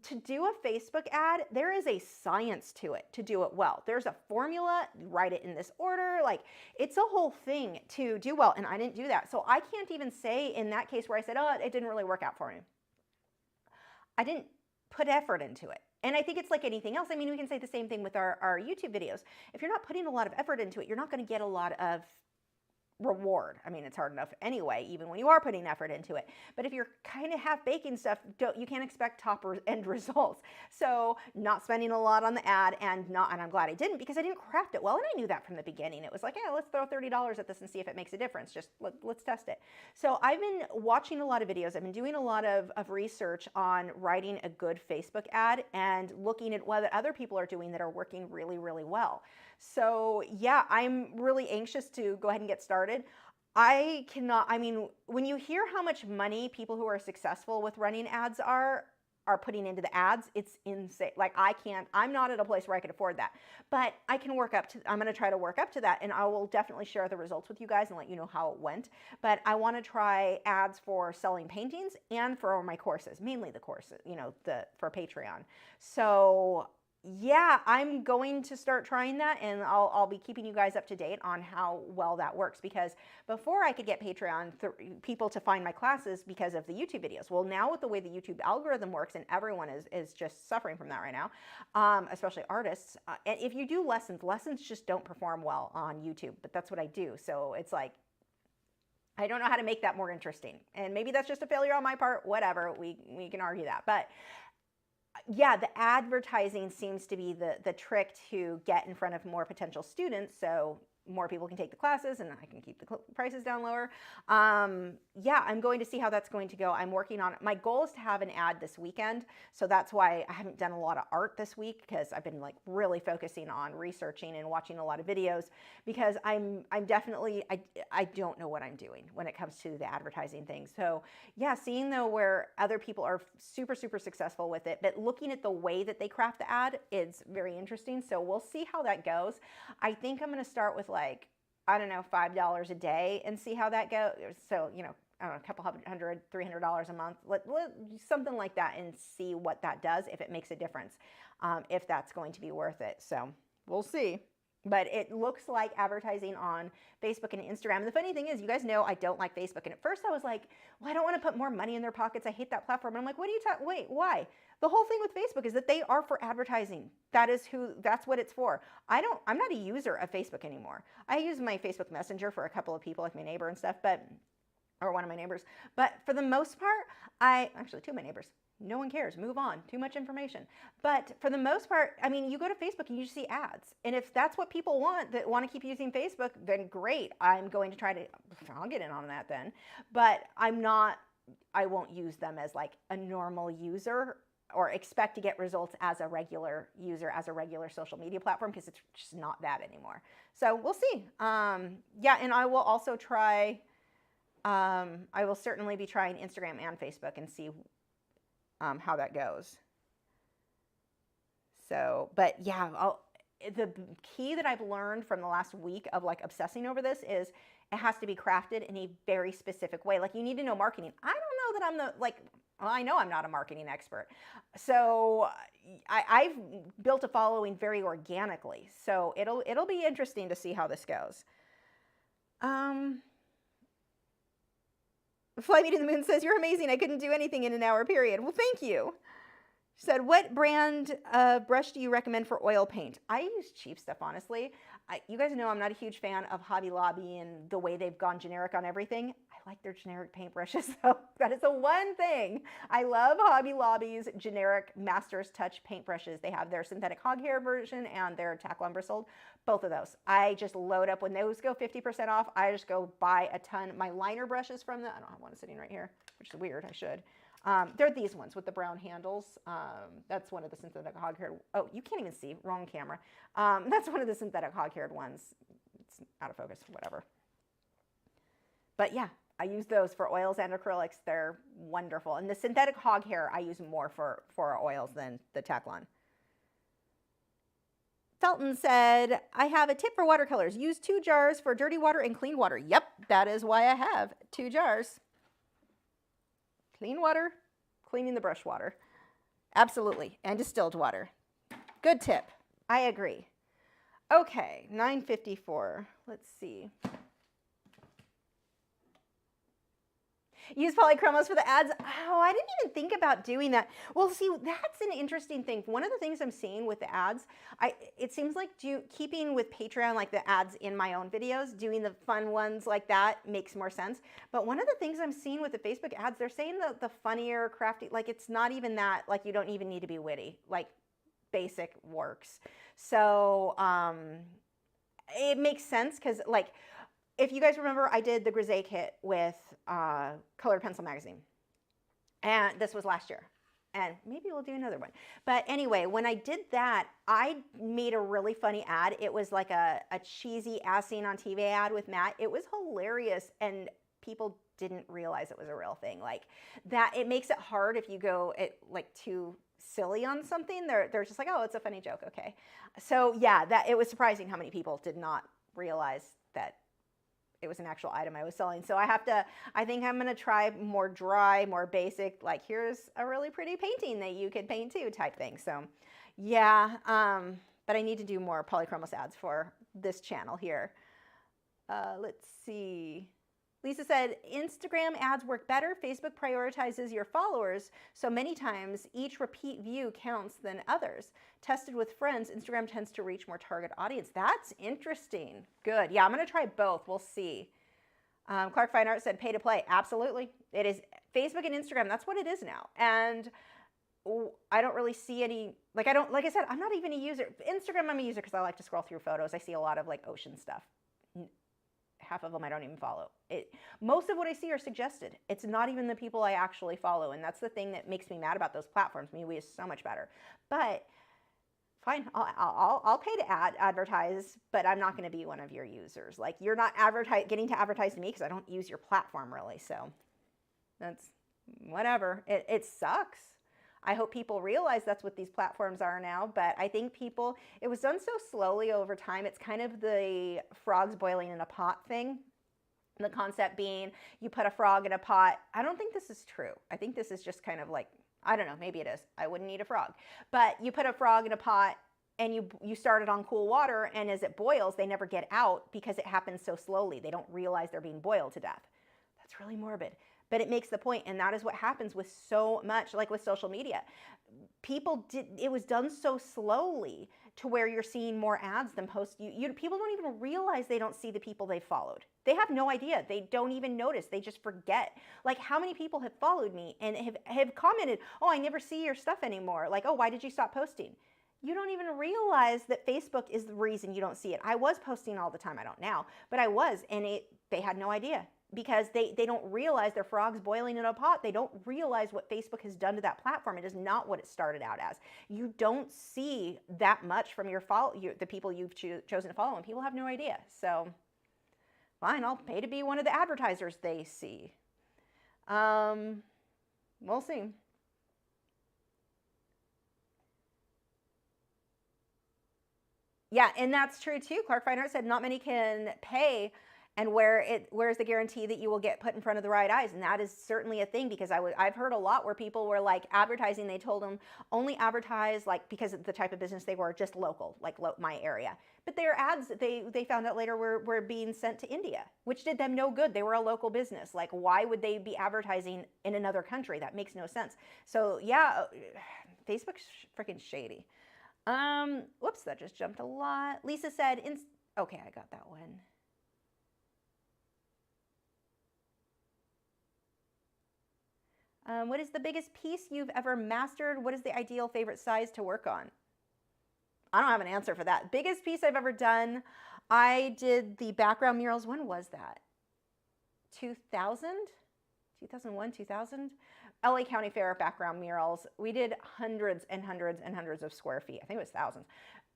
to do a Facebook ad, there is a science to it to do it well. There's a formula, write it in this order. Like, it's a whole thing to do well, and I didn't do that. So I can't even say in that case where I said, oh, it didn't really work out for me. I didn't put effort into it. And I think it's like anything else. I mean, we can say the same thing with our YouTube videos. If you're not putting a lot of effort into it, you're not going to get a lot of reward. I mean, it's hard enough anyway, even when you are putting effort into it. But if you're kind of half-baking stuff, you can't expect top end results. So not spending a lot on the ad, and I'm glad I didn't, because I didn't craft it well, and I knew that from the beginning. It was like, yeah, let's throw $30 at this and see if it makes a difference. Just let's test it. So I've been watching a lot of videos. I've been doing a lot of research on writing a good Facebook ad and looking at what other people are doing that are working really, really well. So yeah, I'm really anxious to go ahead and get started. When you hear how much money people who are successful with running ads are putting into the ads, it's insane. Like, I'm not at a place where I can afford that, but I'm going to try to work up to that, and I will definitely share the results with you guys and let you know how it went. But I want to try ads for selling paintings and for my courses, mainly the courses, for Patreon. So yeah, I'm going to start trying that, and I'll be keeping you guys up to date on how well that works, because before I could get Patreon people to find my classes because of the YouTube videos. Well, now with the way the YouTube algorithm works, and everyone is just suffering from that right now, especially artists, and if you do lessons just don't perform well on YouTube, but that's what I do. So it's like, I don't know how to make that more interesting, and maybe that's just a failure on my part, whatever, we can argue that. But yeah, the advertising seems to be the trick to get in front of more potential students, so more people can take the classes and I can keep the prices down lower. Yeah, I'm going to see how that's going to go. I'm working on it. My goal is to have an ad this weekend, so that's why I haven't done a lot of art this week, because I've been like really focusing on researching and watching a lot of videos, because I'm definitely, I don't know what I'm doing when it comes to the advertising thing. So yeah, seeing though where other people are super, super successful with it, but looking at the way that they craft the ad is very interesting. So we'll see how that goes. I think I'm going to start with like, I don't know, $5 a day and see how that goes. So, don't know, a couple hundred, $300 a month, something like that, and see what that does, if it makes a difference, if that's going to be worth it. So we'll see. But it looks like advertising on Facebook and Instagram. And the funny thing is, you guys know I don't like Facebook. And at first I was like, well, I don't want to put more money in their pockets. I hate that platform. And I'm like, what are you talking? Wait, why? The whole thing with Facebook is that they are for advertising. That's what it's for. I'm not a user of Facebook anymore. I use my Facebook Messenger for a couple of people, like my neighbor and stuff, or one of my neighbors. But for the most part, actually two of my neighbors. No one cares. Move on. Too much information. But for the most part, I mean, you go to Facebook and you see ads. And if that's what people want, that want to keep using Facebook, then great. I'm going to I'll get in on that then. But I won't use them as like a normal user or expect to get results as a regular user, as a regular social media platform, because it's just not that anymore. So we'll see. Yeah, and I will also try, I will certainly be trying Instagram and Facebook and see how that goes. So, but yeah, the key that I've learned from the last week of like obsessing over this is it has to be crafted in a very specific way. Like, you need to know marketing. I don't know that I know I'm not a marketing expert. So I've built a following very organically. So it'll be interesting to see how this goes. Fly Me to the Moon says, you're amazing. I couldn't do anything in an hour period. Well, thank you. She said, what brand brush do you recommend for oil paint? I use cheap stuff, honestly. You guys know I'm not a huge fan of Hobby Lobby and the way they've gone generic on everything. I like their generic paintbrushes, though. That is the one thing. I love Hobby Lobby's generic Master's Touch paintbrushes. They have their synthetic hog hair version and their tackle and bristled. Both of those. I just load up. When those go 50% off, I just go buy a ton. My liner brushes from I don't have one sitting right here, which is weird. I should. They're these ones with the brown handles. That's one of the synthetic hog-haired. Oh, you can't even see. Wrong camera. That's one of the synthetic hog-haired ones. It's out of focus, whatever. But yeah, I use those for oils and acrylics. They're wonderful. And the synthetic hog hair I use more for oils than the Teflon. Felton said, I have a tip for watercolors. Use 2 jars for dirty water and clean water. Yep, that is why I have 2 jars. Clean water, cleaning the brush water. Absolutely, and distilled water. Good tip. I agree. Okay, 9:54. Let's see. Use polychromos for the ads. Oh, I didn't even think about doing that. Well, see, that's an interesting thing. One of the things I'm seeing with the ads, it seems like keeping with Patreon, like the ads in my own videos, doing the fun ones like that makes more sense. But one of the things I'm seeing with the Facebook ads, they're saying the funnier, crafty, like it's not even that, like you don't even need to be witty, like basic works. So it makes sense because like, if you guys remember, I did the Grisé kit with Colored Pencil Magazine. And this was last year. And maybe we'll do another one. But anyway, when I did that, I made a really funny ad. It was like a cheesy as seen on TV ad with Matt. It was hilarious. And people didn't realize it was a real thing. Like that, it makes it hard if you go like too silly on something. They're just like, oh, it's a funny joke. Okay. So yeah, it was surprising how many people did not realize that it was an actual item I was selling. So I think I'm going to try more dry, more basic, like here's a really pretty painting that you could paint too type thing. So yeah, but I need to do more polychromos ads for this channel here. Let's see. Lisa said, Instagram ads work better. Facebook prioritizes your followers, so many times each repeat view counts than others. Tested with friends, Instagram tends to reach more target audience. That's interesting. Good. Yeah, I'm going to try both. We'll see. Clark Fine Art said, pay to play. Absolutely. It is Facebook and Instagram. That's what it is now. And I don't really see any, like I said, I'm not even a user. Instagram, I'm a user because I like to scroll through photos. I see a lot of like ocean stuff. Half of them I don't even follow. Most of what I see are suggested. It's not even the people I actually follow, and that's the thing that makes me mad about those platforms. MeWe is so much better. But fine, I'll pay to advertise, but I'm not going to be one of your users. Like you're not getting to advertise to me because I don't use your platform really. So that's whatever. It sucks. I hope people realize that's what these platforms are now, but I think it was done so slowly over time. It's kind of the frogs boiling in a pot thing. The concept being you put a frog in a pot. I don't think this is true. I think this is just kind of like, I don't know, maybe it is. I wouldn't eat a frog. But you put a frog in a pot and you start it on cool water, and as it boils, they never get out because it happens so slowly. They don't realize they're being boiled to death. That's really morbid. But it makes the point, and that is what happens with so much, like with social media. It was done so slowly to where you're seeing more ads than posts. People don't even realize they don't see the people they followed. They have no idea. They don't even notice. They just forget. Like, how many people have followed me and have commented, oh, I never see your stuff anymore. Like, oh, why did you stop posting? You don't even realize that Facebook is the reason you don't see it. I was posting all the time. I don't now, but I was, and they had no idea because they don't realize their frogs boiling in a pot. They don't realize what Facebook has done to that platform. It is not what it started out as. You don't see that much from the people you've chosen to follow, and people have no idea. So fine, I'll pay to be one of the advertisers they see. We'll see. Yeah, and that's true too. Clark Fine Art said not many can pay, and where's the guarantee that you will get put in front of the right eyes? And that is certainly a thing, because I've heard a lot where people were like advertising. They told them only advertise, like, because of the type of business they were, just local, like my area. But their ads, they found out later, were being sent to India, which did them no good. They were a local business. Like, why would they be advertising in another country? That makes no sense. So yeah, Facebook's freaking shady. Whoops, that just jumped a lot. Lisa said, okay, I got that one. What is the biggest piece you've ever mastered? What is the ideal favorite size to work on? I don't have an answer for that. Biggest piece I've ever done, I did the background murals. When was that? 2000? 2001, 2000? LA County Fair background murals. We did hundreds and hundreds and hundreds of square feet. I think it was thousands.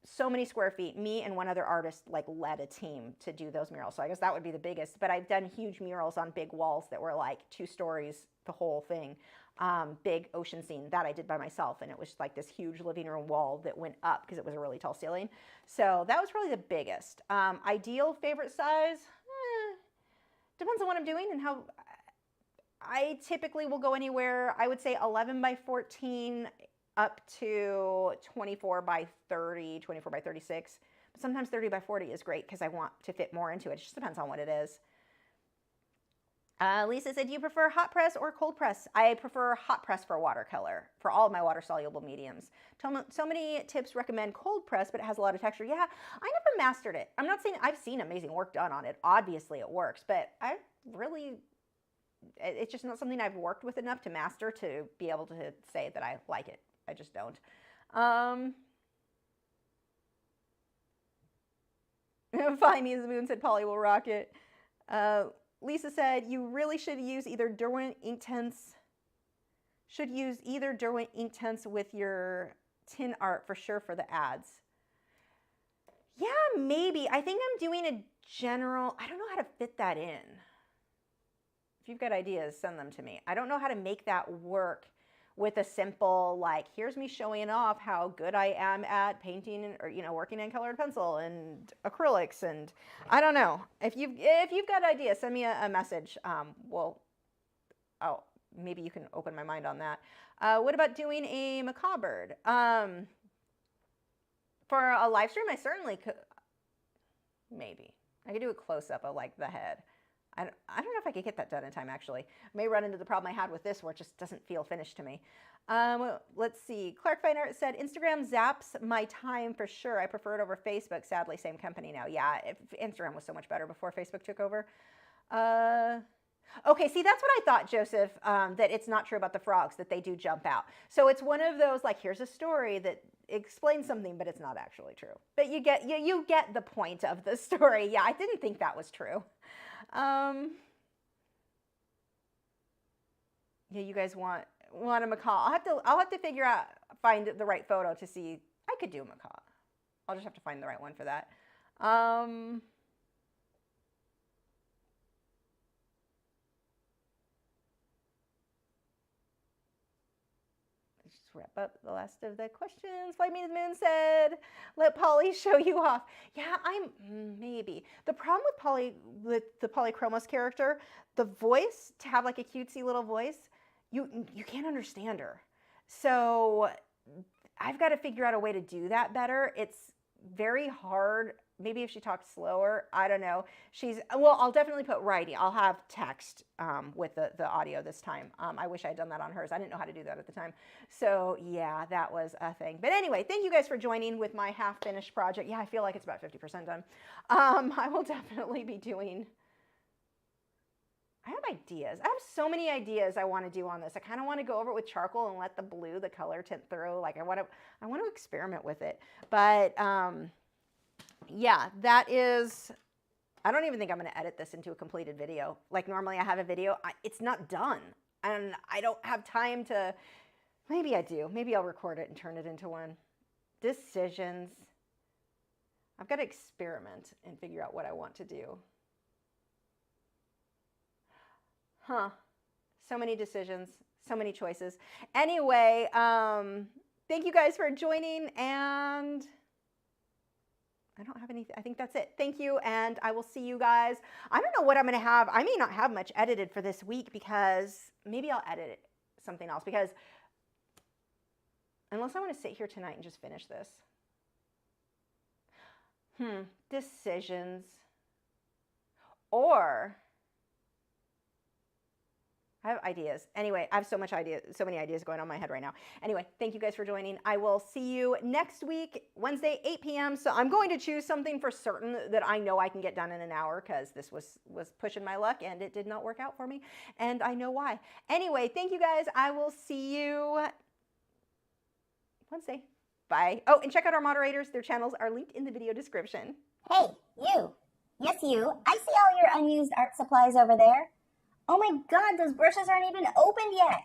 So many square feet. Me and one other artist like led a team to do those murals. So I guess that would be the biggest. But I've done huge murals on big walls that were like 2 stories, the whole thing. Big ocean scene that I did by myself. And it was like this huge living room wall that went up because it was a really tall ceiling. So that was probably the biggest. Ideal favorite size? Depends on what I'm doing and how. I typically will go anywhere, I would say 11 by 14 up to 24 by 30, 24 by 36. But sometimes 30 by 40 is great because I want to fit more into it. It just depends on what it is. Lisa said, do you prefer hot press or cold press? I prefer hot press for watercolor, for all of my water-soluble mediums. So many tips recommend cold press, but it has a lot of texture. Yeah, I never mastered it. I'm not saying I've seen amazing work done on it. Obviously it works, but it's just not something I've worked with enough to master to be able to say that I like it. I just don't. Find Me as the Moon said Polly will rock it. Lisa said you really should use either Derwent Inktense. Should use either Derwent Inktense with your tin art for sure for the ads. Yeah, maybe. I think I'm doing a general. I don't know how to fit that in. If you've got ideas, send them to me. I don't know how to make that work with a simple, like, here's me showing off how good I am at painting or, working in colored pencil and acrylics. And I don't know. If you've got ideas, send me a message. Maybe you can open my mind on that. What about doing a macabre? For a live stream, I certainly could. Maybe. I could do a close-up of, like, the head. I don't know if I could get that done in time, actually. I may run into the problem I had with this where it just doesn't feel finished to me. Let's see. Clark Fine Art said, Instagram zaps my time for sure. I prefer it over Facebook. Sadly, same company now. Yeah, Instagram was so much better before Facebook took over. Okay, see, that's what I thought, Joseph, that it's not true about the frogs, that they do jump out. So it's one of those, like, here's a story that explains something, but it's not actually true. But you get the point of the story. Yeah, I didn't think that was true. Yeah, you guys want a macaw. I'll have to find the right photo to see. I could do a macaw. I'll just have to find the right one for that. let's wrap up the last of the questions. Fly Me to the Moon said, let Polly show you off. Yeah, maybe. The problem with the Polychromos character, the voice, to have like a cutesy little voice, you can't understand her. So I've got to figure out a way to do that better. It's very hard. Maybe if she talks slower, I don't know. Well, I'll definitely put writing. I'll have text with the audio this time. I wish I had done that on hers. I didn't know how to do that at the time. So yeah, that was a thing. But anyway, thank you guys for joining with my half-finished project. Yeah, I feel like it's about 50% done. I will definitely be doing... I have ideas. I have so many ideas I want to do on this. I kind of want to go over it with charcoal and let the blue, the color tint through. Like I want to experiment with it. But yeah, that is, I don't even think I'm going to edit this into a completed video. Like normally I have a video, it's not done. And I don't have time to, maybe I do. Maybe I'll record it and turn it into one. Decisions. I've got to experiment and figure out what I want to do. So many decisions, so many choices. Anyway, thank you guys for joining, and I don't have anything. I think that's it. Thank you, and I will see you guys. I don't know what I'm going to have. I may not have much edited for this week because maybe I'll edit something else, because unless I want to sit here tonight and just finish this. Decisions. Or I have ideas. Anyway, I have so many ideas going on in my head right now. Anyway, thank you guys for joining. I will see you next week, Wednesday, 8 p.m. So I'm going to choose something for certain that I know I can get done in an hour, because this was pushing my luck and it did not work out for me. And I know why. Anyway, thank you guys. I will see you Wednesday. Bye. Oh, and check out our moderators. Their channels are linked in the video description. Hey, you. Yes, you. I see all your unused art supplies over there. Oh my God, those brushes aren't even opened yet.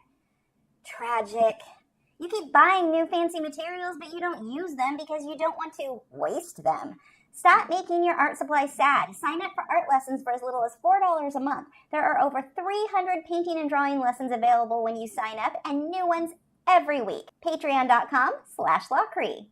Tragic. You keep buying new fancy materials, but you don't use them because you don't want to waste them. Stop making your art supplies sad. Sign up for art lessons for as little as $4 a month. There are over 300 painting and drawing lessons available when you sign up, and new ones every week. Patreon.com/Lachri.